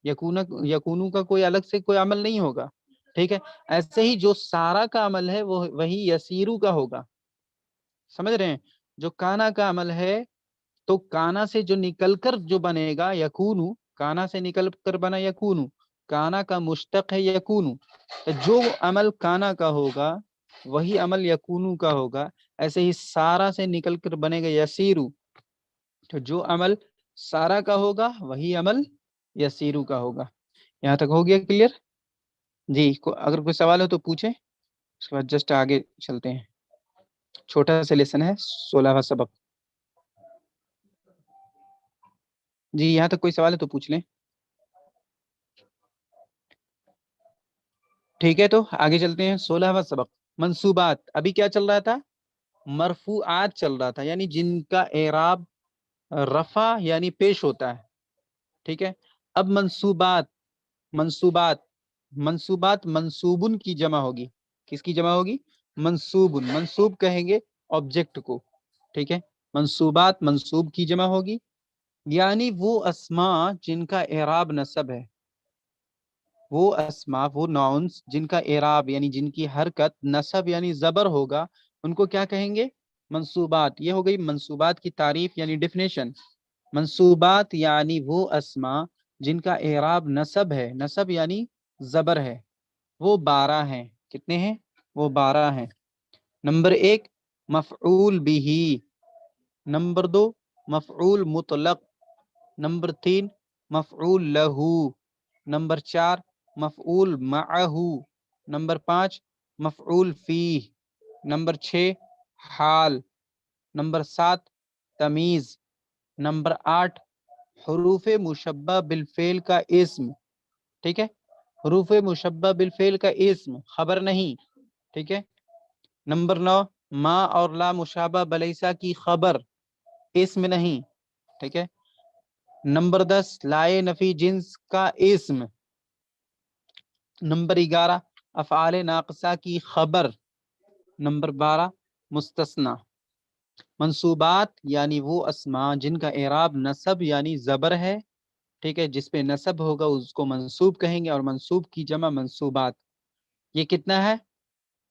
یکونو کا کوئی الگ سے کوئی عمل نہیں ہوگا، ٹھیک ہے. ایسے ہی جو سارا کا عمل ہے وہ وہی یسیرو کا ہوگا. سمجھ رہے ہیں؟ جو کانا کا عمل ہے تو کانا سے جو نکل کر جو بنے گا یکونو، کانا سے نکل کر بنا یکونو، کانا کا مشتق ہے یکونو. جو عمل کانا کا ہوگا وہی عمل یکونو کا ہوگا. ایسے ہی سارا سے نکل کر بنے گا یسیرو، تو جو عمل سارا کا ہوگا وہی عمل یسیرو کا ہوگا. یہاں تک ہو گیا کلیئر؟ جی، اگر کوئی سوال ہو تو پوچھیں، اس کے بعد جسٹ آگے چلتے ہیں. چھوٹا سا لیسن ہے، 16واں سبق. جی یہاں تک کوئی سوال ہے تو پوچھ لیں. ٹھیک ہے، تو آگے چلتے ہیں. 16واں سبق منصوبات. ابھی کیا چل رہا تھا، مرفوعات چل رہا تھا، یعنی جن کا اعراب رفع یعنی پیش ہوتا ہے، ٹھیک ہے. اب منصوبات. منصوبات منصوبات منصوبن کی جمع ہوگی. کس کی جمع ہوگی؟ منصوبن. منصوب کہیں گے آبجیکٹ کو، ٹھیک ہے. منصوبات منصوب کی جمع ہوگی، یعنی وہ اسماء جن کا اعراب نصب ہے، وہ اسماء، وہ ناؤنس جن کا اعراب یعنی جن کی حرکت نصب یعنی زبر ہوگا، ان کو کیا کہیں گے؟ منصوبات. یہ ہو گئی منصوبات کی تعریف یعنی ڈیفینیشن. منصوبات یعنی وہ اسماء جن کا اعراب نصب ہے، نصب یعنی زبر ہے، وہ 12 ہیں. کتنے ہیں؟ وہ 12 ہیں. نمبر 1 مفعول بھی، نمبر 2 مفعول مطلق، نمبر 3 مفعول لہو، نمبر 4 مفعول معہو، نمبر 5 مفعول فیہ، نمبر 6 حال، نمبر 7 تمیز، نمبر 8 حروف مشبہ بالفعل کا اسم، ٹھیک ہے. حروف مشبہ بالفعل کا اسم، خبر نہیں، ٹھیک ہے. نمبر 9 ما اور لا مشابہ بلیسا کی خبر، اسم نہیں، ٹھیک ہے. نمبر 10 لائے نفی جنس کا اسم. نمبر 11 افعال ناقصہ کی خبر. نمبر 12 مستثنی. منصوبات یعنی وہ اسماء جن کا اعراب نصب یعنی زبر ہے، ٹھیک ہے، جس پہ نصب ہوگا اس کو منصوب کہیں گے، اور منصوب کی جمع منصوبات. یہ کتنا ہے؟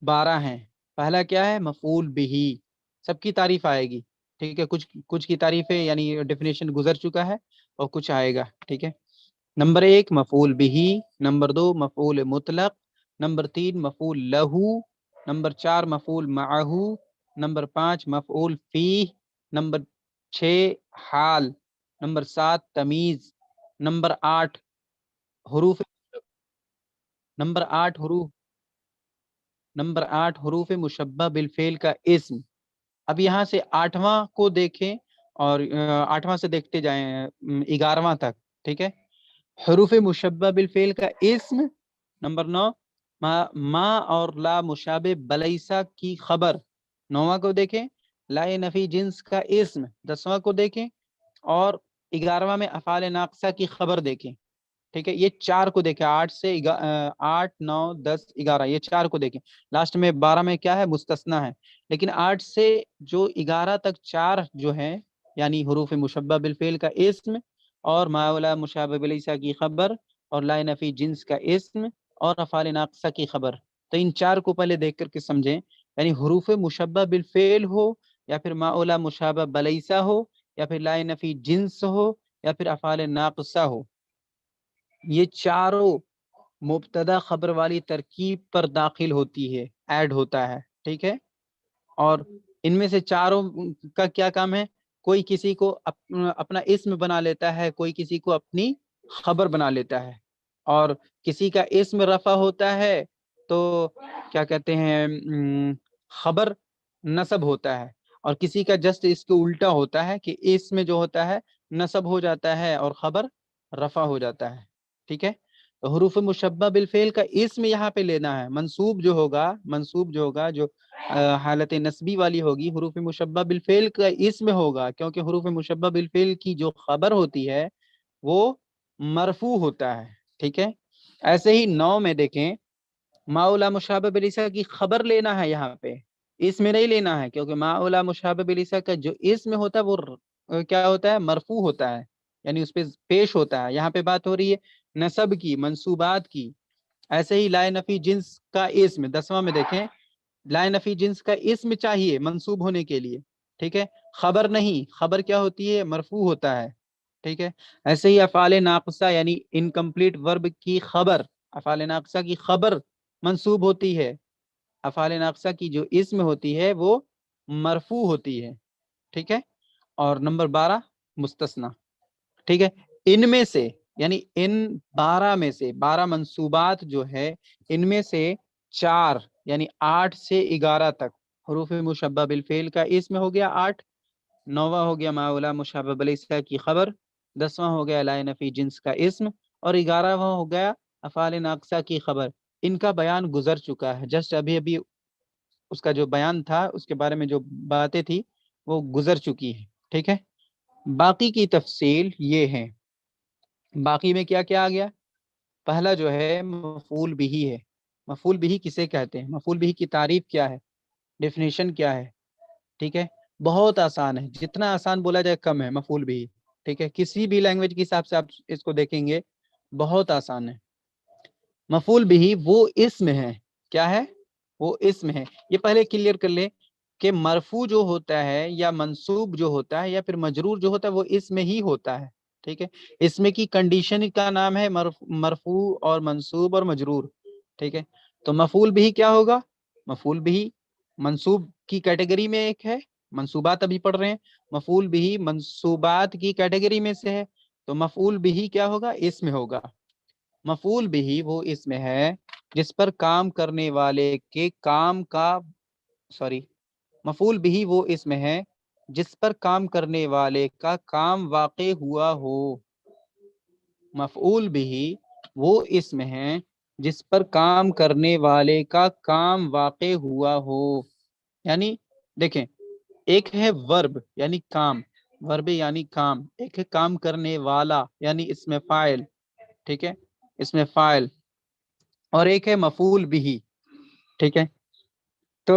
12 ہیں. پہلا کیا ہے؟ مفعول بھی. سب کی تعریف آئے گی، ٹھیک ہے. کچھ کی تعریفیں یعنی ڈیفینیشن گزر چکا ہے اور کچھ آئے گا، ٹھیک ہے. نمبر 1 مفعول بھی، نمبر 2 مفعول مطلق، نمبر 3 مفعول لہو، نمبر 4 مفعول معہو، نمبر 5 مفعول فیہ، نمبر 6 حال، نمبر 7 تمیز، نمبر 8 حروف، نمبر 8 حروف مشبہ بالفعل کا اسم. اب یہاں سے 8واں کو دیکھیں اور 8واں سے دیکھتے جائیں 11واں تک، ٹھیک ہے. حروف مشبہ بالفعل کا اسم نمبر 9، ما اور لا مشابہ بلیسا کی خبر 9واں کو دیکھیں، لا نفی جنس کا اسم 10واں کو دیکھیں، اور 11واں میں افعال ناقصہ کی خبر دیکھیں، ٹھیک ہے؟ یہ 4 کو دیکھیں، 8 9 10 11، یہ 4 کو دیکھیں، لاسٹ میں 12 میں کیا ہے؟ مستثنی ہے، لیکن 8 سے جو 11 تک 4 جو ہیں، یعنی حروف مشبہ بالفعل کا اسم، اور ما ولا مشابہ بلیسا کی خبر، اور لا نفی جنس کا اسم، اور افعال ناقصہ کی خبر، تو ان 4 کو پہلے دیکھ کر کے سمجھیں، یعنی حروف مشبہ بالفعل ہو، یا پھر ما ولا مشابہ بلیسا ہو، یا پھر لا نفی جنس ہو، یا پھر افعال ناقصہ ہو، یہ چاروں مبتدا خبر والی ترکیب پر داخل ہوتی ہے، ایڈ ہوتا ہے، ٹھیک ہے؟ اور ان میں سے چاروں کا کیا کام ہے؟ کوئی کسی کو اپنا اسم بنا لیتا ہے، کوئی کسی کو اپنی خبر بنا لیتا ہے، اور کسی کا اسم رفع ہوتا ہے تو کیا کہتے ہیں، خبر نصب ہوتا ہے، اور کسی کا جسٹ اس کے الٹا ہوتا ہے کہ اسم جو ہوتا ہے نصب ہو جاتا ہے اور خبر رفع ہو جاتا ہے، ٹھیک ہے؟ تو حروف مشبہ بالفعل کا اسم یہاں پہ لینا ہے، منصوب جو ہوگا جو حالت نسبی والی ہوگی، حروف مشبہ بالفعل کا اسم ہوگا، کیونکہ حروف مشبہ بالفعل کی جو خبر ہوتی ہے وہ مرفوع ہوتا ہے، ٹھیک ہے؟ ایسے ہی 9 میں دیکھیں، ما اولا مشابہ بلیسا کی خبر لینا ہے یہاں پہ، اسم نہیں لینا ہے، کیونکہ ما اولا مشابہ بلیسا کا جو اسم ہوتا ہے وہ کیا ہوتا ہے؟ مرفوع ہوتا ہے، یعنی اس پہ پیش ہوتا ہے، یہاں پہ بات ہو رہی ہے نسب کی، منصوبات کی۔ ایسے ہی لا نفی جنس کا اسم 10واں میں دیکھیں، لا نفی جنس کا اسم چاہیے منصوب ہونے کے لیے، ٹھیک ہے؟ خبر نہیں، خبر کیا ہوتی ہے؟ مرفوع ہوتا ہے، ٹھیک ہے؟ ایسے ہی افعال ناقصہ یعنی انکمپلیٹ ورب کی خبر، افعال ناقصہ کی خبر منصوب ہوتی ہے، افعال ناقصہ کی جو اسم ہوتی ہے وہ مرفوع ہوتی ہے، ٹھیک ہے؟ اور نمبر 12 مستثنی، ٹھیک ہے؟ ان میں سے یعنی ان 12 میں سے 12 منصوبات جو ہے، ان میں سے 4 یعنی 8 سے 11 تک حروف مشبہ بالفعل کا اسم ہو گیا 8، 9واں ہو گیا ما اولا مشابہ بلیسا کی خبر، 10واں ہو گیا لا نفی جنس کا اسم، اور 11واں ہو گیا افعال ناقصہ کی خبر۔ ان کا بیان گزر چکا ہے، جسٹ ابھی اس کا جو بیان تھا، اس کے بارے میں جو باتیں تھی وہ گزر چکی ہے، ٹھیک ہے؟ باقی کی تفصیل یہ ہے، باقی میں کیا کیا آ گیا؟ پہلا جو ہے مفعول بہی ہے۔ مفعول بہی کسے کہتے ہیں؟ مفعول بہی کی تعریف کیا ہے، ڈیفینیشن کیا ہے؟ ٹھیک ہے؟ بہت آسان ہے، جتنا آسان بولا جائے کم ہے مفعول بہی، ٹھیک ہے؟ کسی بھی لینگویج کے حساب سے آپ اس کو دیکھیں گے بہت آسان ہے۔ مفعول بہی وہ اسم ہے، کیا ہے؟ وہ اسم ہے۔ یہ پہلے کلیئر کر لیں کہ مرفوع جو ہوتا ہے یا منصوب جو ہوتا ہے یا پھر مجرور جو ہوتا ہے وہ اسم ہی ہوتا ہے، ٹھیک ہے؟ اسم کی کنڈیشن کا نام ہے مرفوع اور منصوب اور مجرور، ٹھیک ہے؟ تو مفعول بہی کیا ہوگا؟ مفعول بہی منصوب کی کیٹیگری میں ایک ہے، منصوبات ابھی پڑھ رہے ہیں، مفعول بہی منصوبات کی کیٹیگری میں سے ہے، تو مفعول بہی کیا ہوگا؟ اسم ہوگا۔ مفعول بہی وہ اسم ہے جس پر کام کرنے والے کے کام کا مفعول بہی وہ اسم ہے جس پر کام کرنے والے کا کام واقع ہوا ہو۔ مفعول بہی وہ اسم ہے جس پر کام کرنے والے کا کام واقع ہوا ہو، یعنی دیکھیں، ایک ہے ورب یعنی کام، ورب یعنی کام، ایک ہے کام کرنے والا یعنی اسم فاعل، ٹھیک ہے؟ اسم فاعل، اور ایک ہے مفعول بہی، ٹھیک ہے؟ تو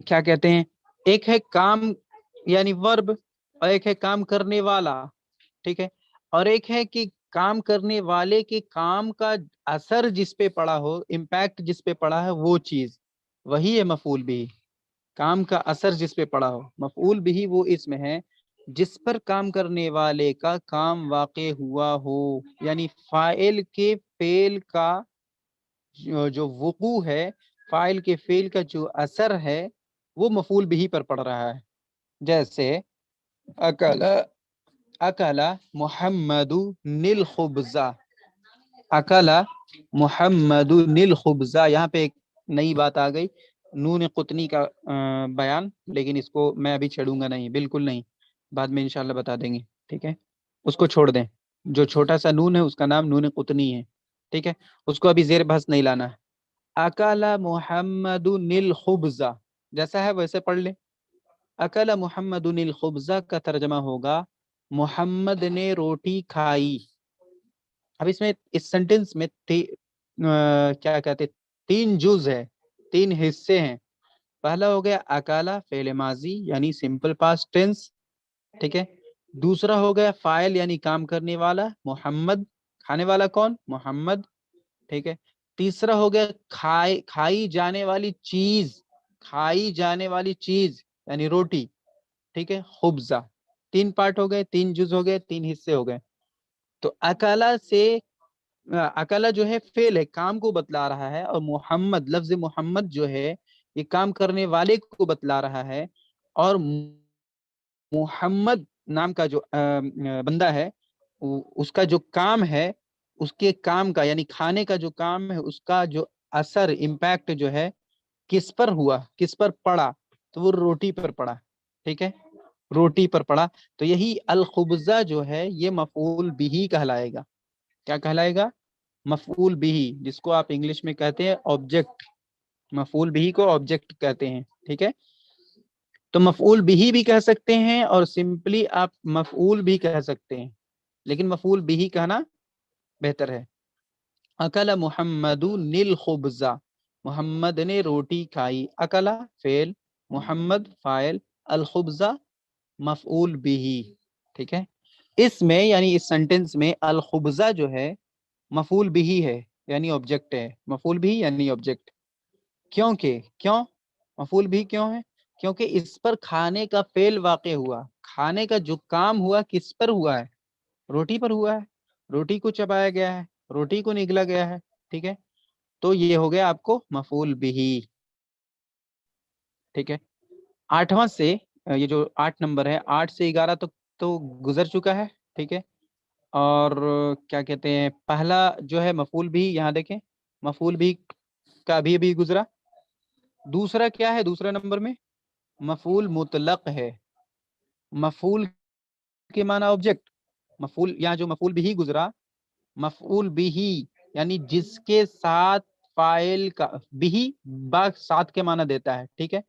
کیا کہتے ہیں، ایک ہے کام یعنی ورب، اور ایک ہے کام کرنے والا، ٹھیک ہے؟ اور ایک ہے کہ کام کرنے والے کے کام کا اثر جس پہ پڑا ہو، امپیکٹ جس پہ پڑا ہے، وہ چیز، وہی ہے مفعول بہی، کام کا اثر جس پہ پڑا ہو۔ مفعول بہی وہ اسم ہے جس پر کام کرنے والے کا کام واقع ہوا ہو، یعنی فاعل کے فعل کا جو وقوع ہے، فاعل کے فعل کا جو اثر ہے وہ مفعول بہی پر پڑ رہا ہے۔ جیسے اکل محمد الخبز، اکل محمد الخبز، یہاں پہ ایک نئی بات آ گئی، نون قطنی کا بیان، لیکن اس کو میں ابھی چھڑوں گا نہیں، بالکل نہیں، بعد میں انشاءاللہ بتا دیں گے، ٹھیک ہے؟ اس کو چھوڑ دیں، جو چھوٹا سا نون ہے اس کا نام نون قطنی ہے، ٹھیک ہے؟ اس کو ابھی زیر بحث نہیں لانا ہے۔ اکل محمد الخبز، جیسا ہے ویسے پڑھ لیں. اکل محمد الخبز کا ترجمہ ہوگا محمد نے روٹی کھائی. اب اس میں اس سینٹنس میں کیا کہتے 3 جز ہے، 3 حصے ہیں. پہلا ہو گیا اکالا فعل ماضی یعنی سمپل پاسٹ ٹینس، ٹھیک ہے. دوسرا ہو گیا فاعل یعنی کام کرنے والا محمد، کھانے والا کون؟ محمد، ٹھیک ہے. تیسرا ہو گیا کھائی جانے والی چیز، کھائی جانے والی چیز یعنی روٹی، ٹھیک ہے، خبزہ. 3 پارٹ ہو گئے، 3 جز ہو گئے، 3 حصے ہو گئے. تو اکالا سے اکالا جو ہے فعل ہے، کام کو بتلا رہا ہے، اور محمد لفظ محمد جو ہے یہ کام کرنے والے کو بتلا رہا ہے. اور محمد نام کا جو بندہ ہے اس کا جو کام ہے، اس کے کام کا یعنی کھانے کا جو کام ہے اس کا جو اثر امپیکٹ جو ہے کس پر ہوا، کس پر پڑا، تو وہ روٹی پر پڑا، ٹھیک ہے، روٹی پر پڑا. تو یہی الخبزہ جو ہے یہ مفعول بھی کہلائے گا. کیا کہلائے گا؟ مفعول بھی، جس کو آپ انگلش میں کہتے ہیں آبجیکٹ. مفعول بھی کو آبجیکٹ کہتے ہیں، ٹھیک ہے. تو مفعول بھی کہہ سکتے ہیں اور سمپلی آپ مفعول بھی کہہ سکتے ہیں، لیکن مفعول بھی کہنا بہتر ہے. اکل محمد الخبز، محمد نے روٹی کھائی. اکلا فعل، محمد فاعل، الخبز مفعول بھی، ٹھیک ہے. اس میں یعنی اس سینٹنس میں الخبزہ جو ہے مفعول بھی ہے یعنی آبجیکٹ ہے. مفعول بھی یعنی آبجیکٹ. کیوں مفعول بھی کیوں ہے؟ کیونکہ اس پر کھانے کا فعل واقع ہوا. کھانے کا جو کام ہوا کس پر ہوا ہے؟ روٹی پر ہوا ہے. روٹی کو چبایا گیا ہے، روٹی کو نگلا گیا ہے، ٹھیک ہے. تو یہ ہو گیا آپ کو مفعول بھی، ٹھیک ہے. 8واں سے یہ جو 8 نمبر ہے، 8 سے 11 تک تو گزر چکا ہے، ٹھیک ہے. اور کیا کہتے ہیں پہلا جو ہے مفعول بھی، یہاں دیکھیں مفعول بھی کا بھی گزرا. دوسرا کیا ہے؟ دوسرا نمبر میں مفعول مطلق ہے. مفعول کے معنی آبجیکٹ. مفعول یہاں جو مفعول بھی گزرا، مفعول بھی یعنی جس کے ساتھ فاعل کا بھی با ساتھ کے معنی دیتا ہے، ٹھیک ہے.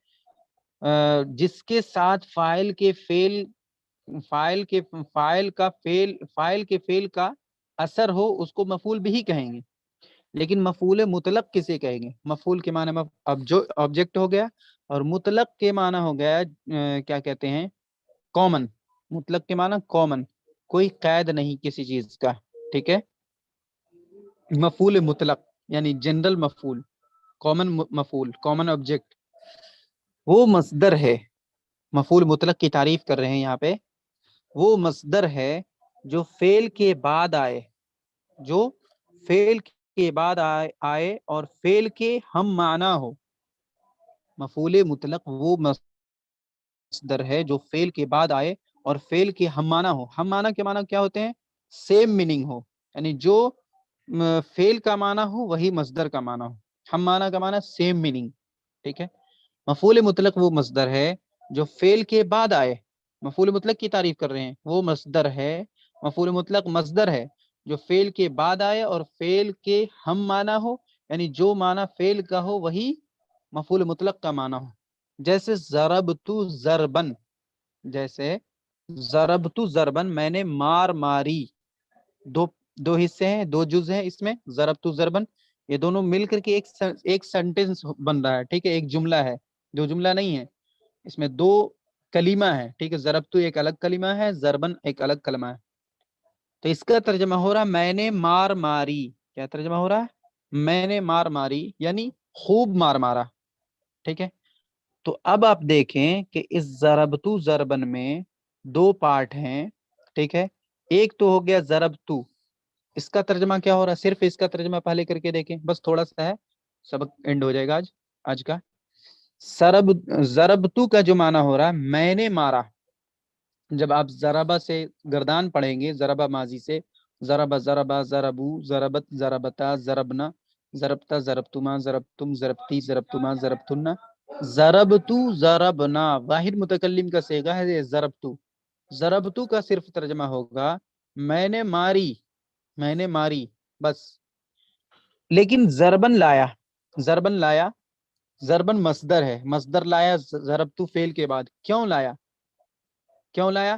جس کے ساتھ فاعل کے فعل کے فعل کا اثر ہو اس کو مفعول بھی کہیں گے. لیکن مفعول مطلق کسے کہیں گے؟ مفعول کے معنی میں اب جو آبجیکٹ ہو گیا، اور مطلق کے معنی ہو گیا کیا کہتے ہیں کامن. مطلق کے معنی کامن، کوئی قید نہیں کسی چیز کا، ٹھیک ہے. مفعول مطلق یعنی جنرل مفعول، کامن مفعول، کامن آبجیکٹ، وہ مصدر ہے. مفعول مطلق کی تعریف کر رہے ہیں یہاں پہ. وہ مصدر ہے جو فعل کے بعد آئے، جو فعل کے بعد آئے اور فعل کے ہم معنی ہو. مفعول مطلق وہ مصدر ہے جو فعل کے بعد آئے اور فعل کے ہم معنی ہو. ہم معنی کے معنی کیا ہوتے ہیں؟ سیم میننگ ہو، یعنی جو فعل کا معنی ہو وہی مصدر کا معنی ہو. ہم معنی کا معنی سیم میننگ، ٹھیک ہے. مفعول مطلق وہ مصدر ہے جو فعل کے بعد آئے. مفعول مطلق کی تعریف کر رہے ہیں، وہ مصدر ہے. مفعول مطلق مصدر ہے جو فعل کے بعد آئے اور فعل کے ہم معنی ہو، یعنی جو معنی فعل کا ہو وہی مفعول مطلق کا معنی ہو. جیسے ضربت ضربن، جیسے ضربت ضربن میں نے مار ماری. دو حصے ہیں، 2 جز ہیں اس میں. ضربت ضربن یہ دونوں مل کر کے ایک سینٹنس بن رہا ہے، ٹھیک ہے، ایک جملہ ہے. جو جملہ نہیں ہے، اس میں 2 کلمہ ہے، ٹھیک ہے. ضربت ایک الگ کلمہ ہے، ضربن ایک الگ کلمہ ہے. تو اس کا ترجمہ ہو رہا میں نے مار ماری. کیا ترجمہ ہو رہا ہے؟ میں نے مار ماری یعنی خوب مار مارا، ٹھیک ہے. تو اب آپ دیکھیں کہ اس ضربتو ضربن میں 2 پارٹ ہیں، ٹھیک ہے. ایک تو ہو گیا ضربتو، اس کا ترجمہ کیا ہو رہا ہے؟ صرف اس کا ترجمہ پہلے کر کے دیکھیں، بس تھوڑا سا ہے، سبق اینڈ ہو جائے گا آج کا. ضربتو کا جو معنی ہو رہا ہے میں نے مارا. جب آپ ضربہ سے گردان پڑھیں گے، ضربہ ماضی سے، ضربہ ضربہ ضربو ضربت ضربتا ضربنا ضربتا ضربتما ضربتم ضربتی ضربتما ضربتنا. ضربتو ضربنا واحد متکلم کا صیغہ ہے ضربتو. ضربتو کا صرف ترجمہ ہوگا میں نے ماری، میں نے ماری بس. لیکن ضربن لایا، ضربن لایا، ضربن مصدر ہے، مصدر لایا ضربتو فعل کے بعد، کیوں لایا؟ کیوں لایا؟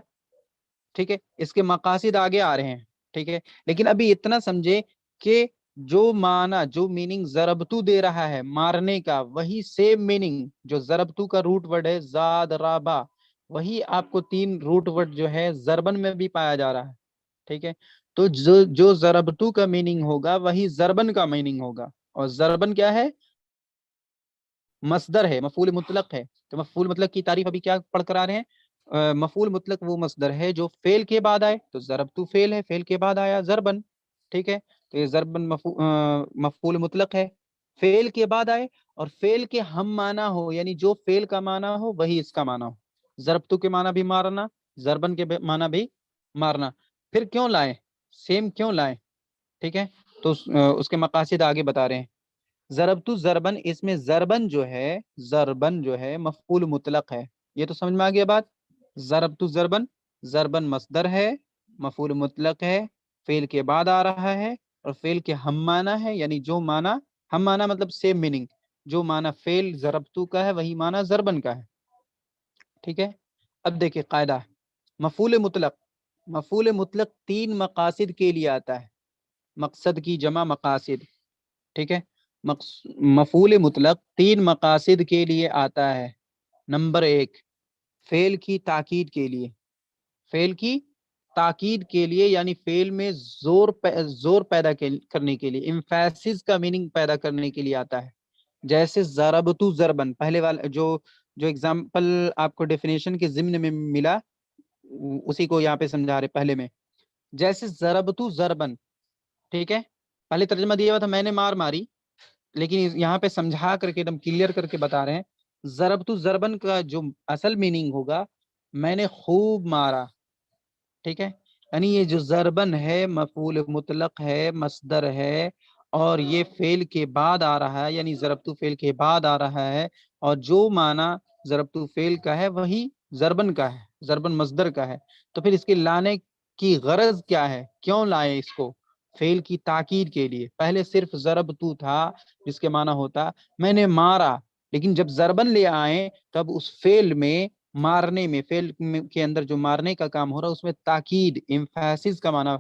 ٹھیک ہے، اس کے مقاصد آگے آ رہے ہیں، ٹھیک ہے، لیکن ابھی اتنا سمجھے کہ جو معنی، جو میننگ ضربتو دے رہا ہے مارنے کا، وہی سیم میننگ جو ضربتو کا روٹ ورڈ ہے زاد رابا، وہی آپ کو 3 روٹ ورڈ جو ہے ضربن میں بھی پایا جا رہا ہے، ٹھیک ہے، تو جو ضربتو کا میننگ ہوگا وہی ضربن کا میننگ ہوگا، اور ضربن کیا ہے؟ مصدر ہے، مفعول مطلق ہے، تو مفعول مطلق کی تعریف ابھی کیا پڑھ کر آ رہے ہیں؟ مفعول مطلق وہ مصدر ہے جو فعل کے بعد آئے، تو ضربتو فعل ہے، فعل کے بعد آیا ضربن، ٹھیک ہے، تو یہ ضربن مفعول مطلق ہے، فعل کے بعد آئے اور فعل کے ہم معنی ہو، یعنی جو فعل کا معنی ہو وہی اس کا معنی ہو، ضربتو کے معنی بھی مارنا، ضربن کے معنی بھی مارنا، پھر کیوں لائیں؟ سیم کیوں لائیں؟ ٹھیک ہے، تو اس کے مقاصد آگے بتا رہے ہیں۔ ضربتو ضربن، اس میں ضربن جو ہے مفعول مطلق ہے، یہ تو سمجھ میں آ گیا بات۔ ضربتو ضربن، ضربن مصدر ہے، مفعول مطلق ہے، فعل کے بعد آ رہا ہے اور فعل کے ہم معنی ہے، یعنی جو معنی، ہم معنی مطلب سیم میننگ، جو معنی فعل ضربتو کا ہے وہی معنی ضربن کا ہے، ٹھیک ہے۔ اب دیکھیں قاعدہ، مفعول مطلق، مفعول مطلق 3 مقاصد کے لیے آتا ہے، مقصد کی جمع مقاصد، ٹھیک ہے، مفعول مطلق 3 مقاصد کے لیے آتا ہے۔ نمبر 1، فعل کی تاکید کے لیے، فعل کی تاکید کے لیے، یعنی فعل میں زور پیدا کرنے کے لیے، امفیسس کا میننگ پیدا کرنے کے لیے آتا ہے، جیسے ضربتو ضربن، پہلے والا جو ایگزامپل آپ کو ڈیفینیشن کے ضمن میں ملا اسی کو یہاں پہ سمجھا رہے پہلے میں، جیسے ضربتو ضربن، ٹھیک ہے، پہلے ترجمہ دیا ہوا تھا میں نے مار ماری، لیکن یہاں پہ سمجھا کر کے ایک دم کلیئر کر کے بتا رہے ہیں، ضربتو ضربن کا جو اصل میننگ ہوگا میں نے خوب مارا، ٹھیک ہے، یعنی یہ جو ضربن ہے مفعول مطلق ہے، مصدر ہے، اور یہ فعل کے بعد آ رہا ہے، یعنی ضربتو فعل کے بعد آ رہا ہے، اور جو معنی ضربتو فعل کا ہے وہی ضربن کا ہے، ضربن مصدر کا ہے، تو پھر اس کے لانے کی غرض کیا ہے؟ کیوں لائے اس کو؟ فعل کی تاکید کے لیے۔ پہلے صرف ضربتو تھا جس کے معنی ہوتا میں نے مارا، لیکن جب ضربن لے آئے تب اس فعل میں، مارنے میں، فعل کے اندر جو مارنے کا کام ہو رہا ہے اس میں تاکید، امفیسس کا معنی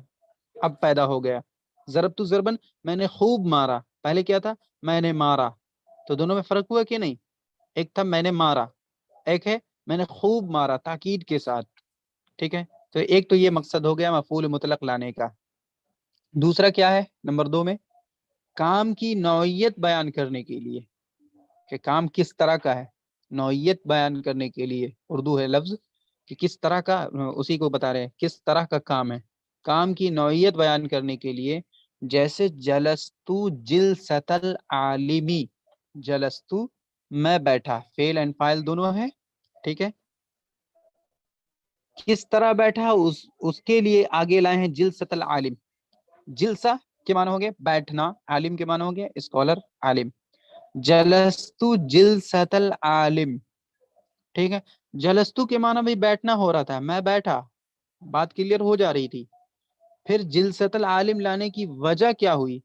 اب پیدا ہو گیا۔ ضربتو ضربن، میں نے خوب مارا، پہلے کیا تھا؟ میں نے مارا، تو دونوں میں فرق ہوا کہ نہیں؟ ایک تھا میں نے مارا، ایک ہے میں نے خوب مارا تاکید کے ساتھ، ٹھیک ہے، تو ایک تو یہ مقصد ہو گیا مفعول مطلق لانے کا۔ دوسرا کیا ہے نمبر 2 میں؟ کام کی نوعیت بیان کرنے کے لیے، کہ کام کس طرح کا ہے، نوعیت بیان کرنے کے لیے، اردو ہے لفظ کہ کس طرح کا، اسی کو بتا رہے ہیں کس طرح کا کام ہے، کام کی نوعیت بیان کرنے کے لیے، جیسے جلستو جلست العالمی، جلستو میں بیٹھا، فعل اینڈ فاعل دونوں ہیں، ٹھیک ہے، کس طرح بیٹھا اس کے لیے آگے لائے ہیں جلست العالم، جلسہ کے معنی ہو گیا بیٹھنا، عالم کے معنی ہو گیا اسکالر، عالم، جلستو جلست العالم، ٹھیک ہے، جلستو کے معنی بھی بیٹھنا ہو رہا تھا، میں بیٹھا، بات کلیئر ہو جا رہی تھی، پھر جلست العالم لانے کی وجہ کیا ہوئی؟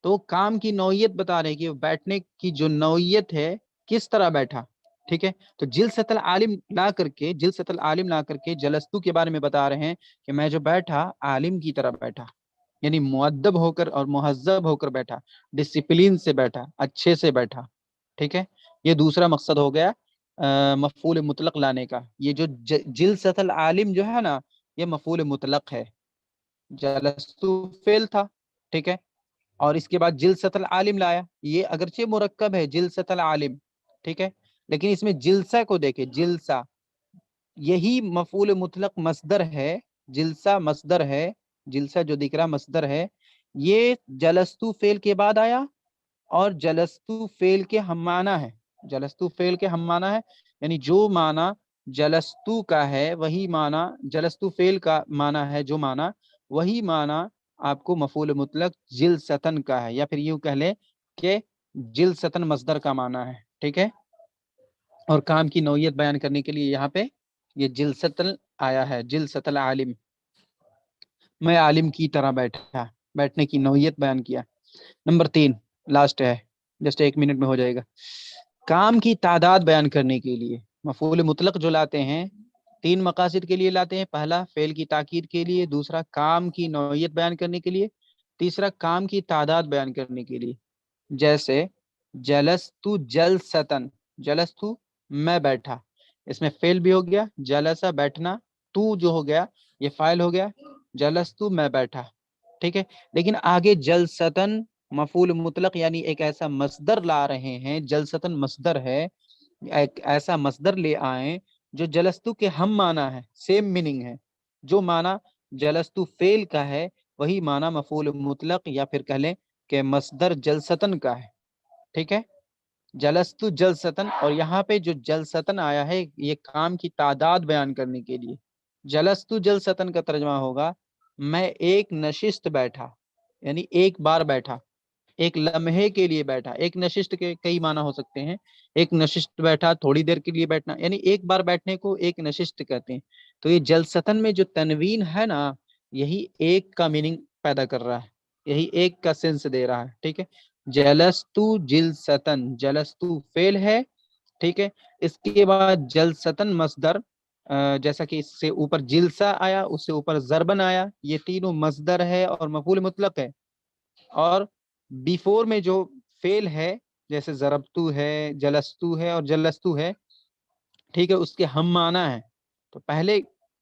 تو کام کی نوعیت بتا رہے کہ بیٹھنے کی جو نوعیت ہے کس طرح بیٹھا، ٹھیک ہے، تو جلست العالم لا کر کے، جلست العالم لا کر کے جلستو کے بارے میں بتا رہے ہیں کہ میں جو بیٹھا عالم کی طرح بیٹھا، یعنی مؤدب ہو کر اور مہذب ہو کر بیٹھا، ڈسپلین سے بیٹھا، اچھے سے بیٹھا، ٹھیک ہے، یہ دوسرا مقصد ہو گیا مفعول مطلق لانے کا۔ یہ جو جلست العالم جو ہے نا یہ مفعول مطلق ہے، جلستو فعل تھا، ٹھیک ہے، اور اس کے بعد جلست العالم لایا، یہ اگرچہ مرکب ہے جلست العالم، ٹھیک ہے، لیکن اس میں جلسہ کو دیکھیں، جلسہ یہی مفعول مطلق مصدر ہے، جلسہ مصدر ہے، جلسہ جو دکھ رہا مصدر ہے، یہ جلستو فعل کے بعد آیا اور جلستو فعل کے ہم معنی ہے، جلستو فعل کے ہم معنی ہے، یعنی جو معنی جلستو کا ہے وہی معنی جلستو فعل کا معنی ہے، جو معنی وہی معنی آپ کو مفعول مطلق جلستن کا ہے، یا پھر یوں کہہ لیں کہ جلستن مصدر کا معنی ہے، ٹھیک ہے، اور کام کی نوعیت بیان کرنے کے لیے یہاں پہ یہ جلستن آیا ہے، جلست العالم، میں عالم کی طرح بیٹھا، بیٹھنے کی نوعیت بیان کیا۔ نمبر 3 لاسٹ ہے، جسٹ 1 منٹ میں ہو جائے گا. کام کی تعداد بیان کرنے کے لیے مفعول مطلق جو لاتے ہیں 3 مقاصد کے لیے لاتے ہیں. پہلا فعل کی تاکید کے لیے، دوسرا کام کی نوعیت بیان کرنے کے لیے، تیسرا کام کی تعداد بیان کرنے کے لیے. جیسے جلستو جلستن، جلستو میں بیٹھا، اس میں فعل بھی ہو گیا، جلسہ بیٹھنا، تو جو ہو گیا یہ فاعل ہو گیا، جلستو میں بیٹھا. ٹھیک ہے. لیکن آگے جلستن مفعول مطلق یعنی ایک ایسا مصدر لا رہے ہیں، جلستن مصدر ہے، ایک ایسا مصدر لے آئیں جو جلستو کے ہم معنی ہے، سیم میننگ ہے. جو معنی جلستو فعل کا ہے وہی معنی مفعول مطلق یا پھر کہہ لیں کہ مصدر جلستن کا ہے. ٹھیک ہے. جلستو جلستن، اور یہاں پہ جو جلستن آیا ہے یہ کام کی تعداد بیان کرنے کے لیے. جلستو جلستن کا ترجمہ ہوگا میں ایک نشست بیٹھا، یعنی ایک بار بیٹھا، ایک لمحے کے لیے بیٹھا. ایک نشست کے کئی معنی ہو سکتے ہیں. ایک نشست بیٹھا، تھوڑی دیر کے لیے بیٹھنا، یعنی ایک بار بیٹھنے کو ایک نشست کہتے ہیں. تو یہ جلستن میں جو تنوین ہے نا، یہی ایک کا میننگ پیدا کر رہا ہے، یہی ایک کا سینس دے رہا ہے. ٹھیک ہے. جلستو جلستن، جلستو فعل ہے. ٹھیک ہے. اس کے بعد جلستن مصدر، جیسا کہ اس سے اوپر جلسہ آیا، اس سے اوپر ضربن آیا، یہ تینوں مصدر ہے اور مفعول مطلق ہے. اور بیفور میں جو فعل ہے جیسے ضربتو ہے، جلستو ہے اور جلستو ہے، ٹھیک ہے، اس کے ہم معنی ہے. تو پہلے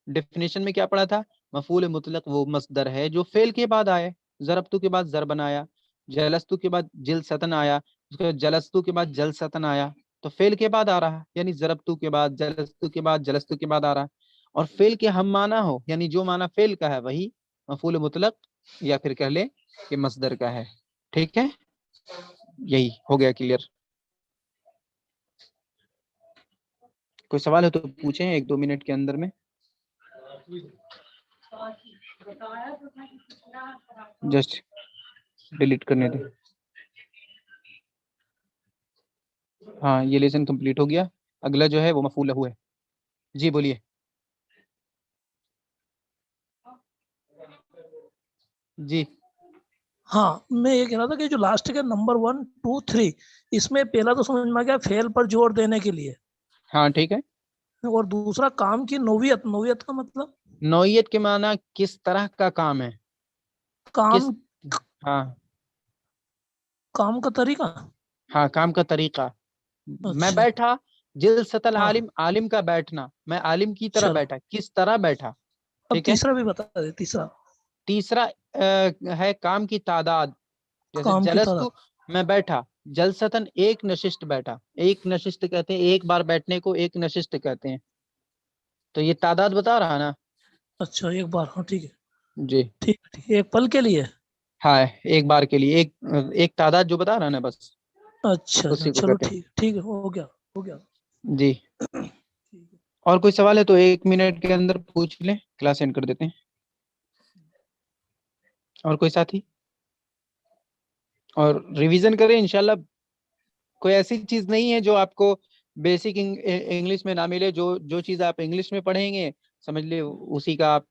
ڈیفینیشن میں کیا پڑھا تھا؟ مفعول مطلق وہ مصدر ہے جو فعل کے بعد آئے. ضربتو کے بعد ضربن آیا، جلستو کے بعد جلستن آیا، اس کے بعد جلستو کے بعد جلستن آیا. تو فعل کے بعد آ رہا، یعنی ضربتو کے بعد، جلستو کے بعد، جلستو کے بعد آ رہا. اور فعل کے ہم معنی ہو، یعنی جو معنی فعل کا ہے وہی مفعول مطلق یا پھر کہہ لیں کہ مصدر کا ہے. ٹھیک ہے. یہی ہو گیا کلیئر. کوئی سوال ہے تو پوچھیں 1-2 منٹ کے اندر میں. جسٹ ڈیلیٹ کرنے دیں. ہاں یہ لیسن کمپلیٹ ہو گیا. اگلا جو ہے وہ مفعول لہو ہے. جی بولیے. جی ہاں میں یہ کہہ رہا تھا کہ جو لاسٹ کے نمبر 1 2 3 اس میں پہلا تو سمجھ میں آ گیا فعل پر زور دینے کے لیے، ہاں ٹھیک ہے. اور دوسرا کام کی نوعیت. نوعیت کا مطلب نوعیت کے معنی کس طرح کا کام ہے، کام، کس، ہاں کام کا طریقہ. ہاں کام کا طریقہ. میں اچھا بیٹھا، جلست ہاں العالم، عالم کا بیٹھنا، میں عالم کی طرح چلو بیٹھا، کس طرح بیٹھا. اب ٹھیک ہے. تیسرا بھی بتا دے. تیسرا تیسرا ہے کام کی تعداد. جیسے کام کی جلستو تعداد. میں بیٹھا، جلستن ایک نشست بیٹھا. ایک نشست کہتے ہیں، ایک بار بیٹھنے کو ایک نشست کہتے ہیں. تو یہ تعداد بتا رہا نا. اچھا ایک بار. ہاں ٹھیک ہے. جی ٹھیک ٹھیک. ایک پل کے لیے. ہاں ایک بار کے لیے، ایک تعداد جو بتا رہا نا بس اچھا اچھا اسی کو چلو کہتے ٹھیک ٹھیک ہے. ہو گیا ہو گیا. ہیں. جی ٹھیک ہے. اور کوئی سوال ہے تو 1 منٹ کے اندر پوچھ لیں، کلاس اینڈ کر دیتے ہیں. اور کوئی ساتھی؟ اور ریویژن کریں انشاءاللہ. کوئی ایسی چیز نہیں ہے جو آپ کو بیسک انگلش میں نہ ملے. جو چیز آپ انگلش میں پڑھیں گے سمجھ لیں اسی کا آپ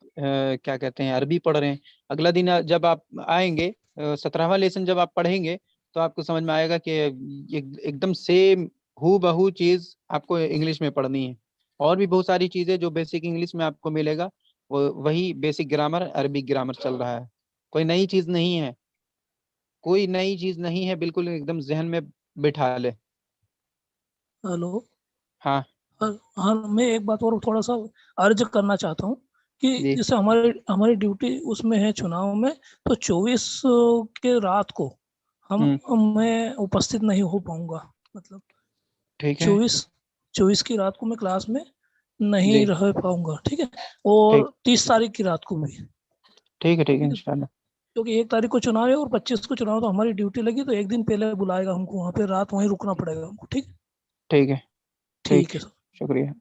کیا کہتے ہیں عربی پڑھ رہے ہیں. اگلا دن جب آپ آئیں گے 17واں لیسن جب آپ پڑھیں گے تو آپ کو سمجھ میں آئے گا کہ ایک دم سیم ہو بہو چیز آپ کو انگلش میں پڑھنی ہے. اور بھی بہت ساری چیزیں جو بیسک انگلش میں آپ کو ملے گا وہی بیسک گرامر عربک گرامر چل رہا ہے. کوئی نئی چیز نہیں ہے، کوئی نئی چیز نہیں ہے، بالکل ایک دم ذہن میں بٹھا لے. ہلو. ہاں ہاں میں ایک بات اور تھوڑا سا عرض کرنا چاہتا ہوں کہ جی جیسے ہماری ڈیوٹی اس میں ہے چناؤ میں، تو 24 کے رات کو میں اپستھت نہیں ہو پاؤں گا. مطلب ٹھیک ہے. 24 کی رات کو میں کلاس میں جی نہیں رہ پاؤں گا. ٹھیک ہے. ٹھیک اور 30 تاریخ کی رات کو میں. ٹھیک ہے. ٹھیک ہے انشاءاللہ. کیونکہ 1 تاریخ کو چناؤ ہے اور 25 کو چناؤ، تو ہماری ڈیوٹی لگی تو ایک دن پہلے بلائے گا ہم کو، وہاں پہ رات وہیں رکنا پڑے گا ہم کو. ٹھیک ٹھیک ہے. ٹھیک ٹھیک ہے سر. شکریہ.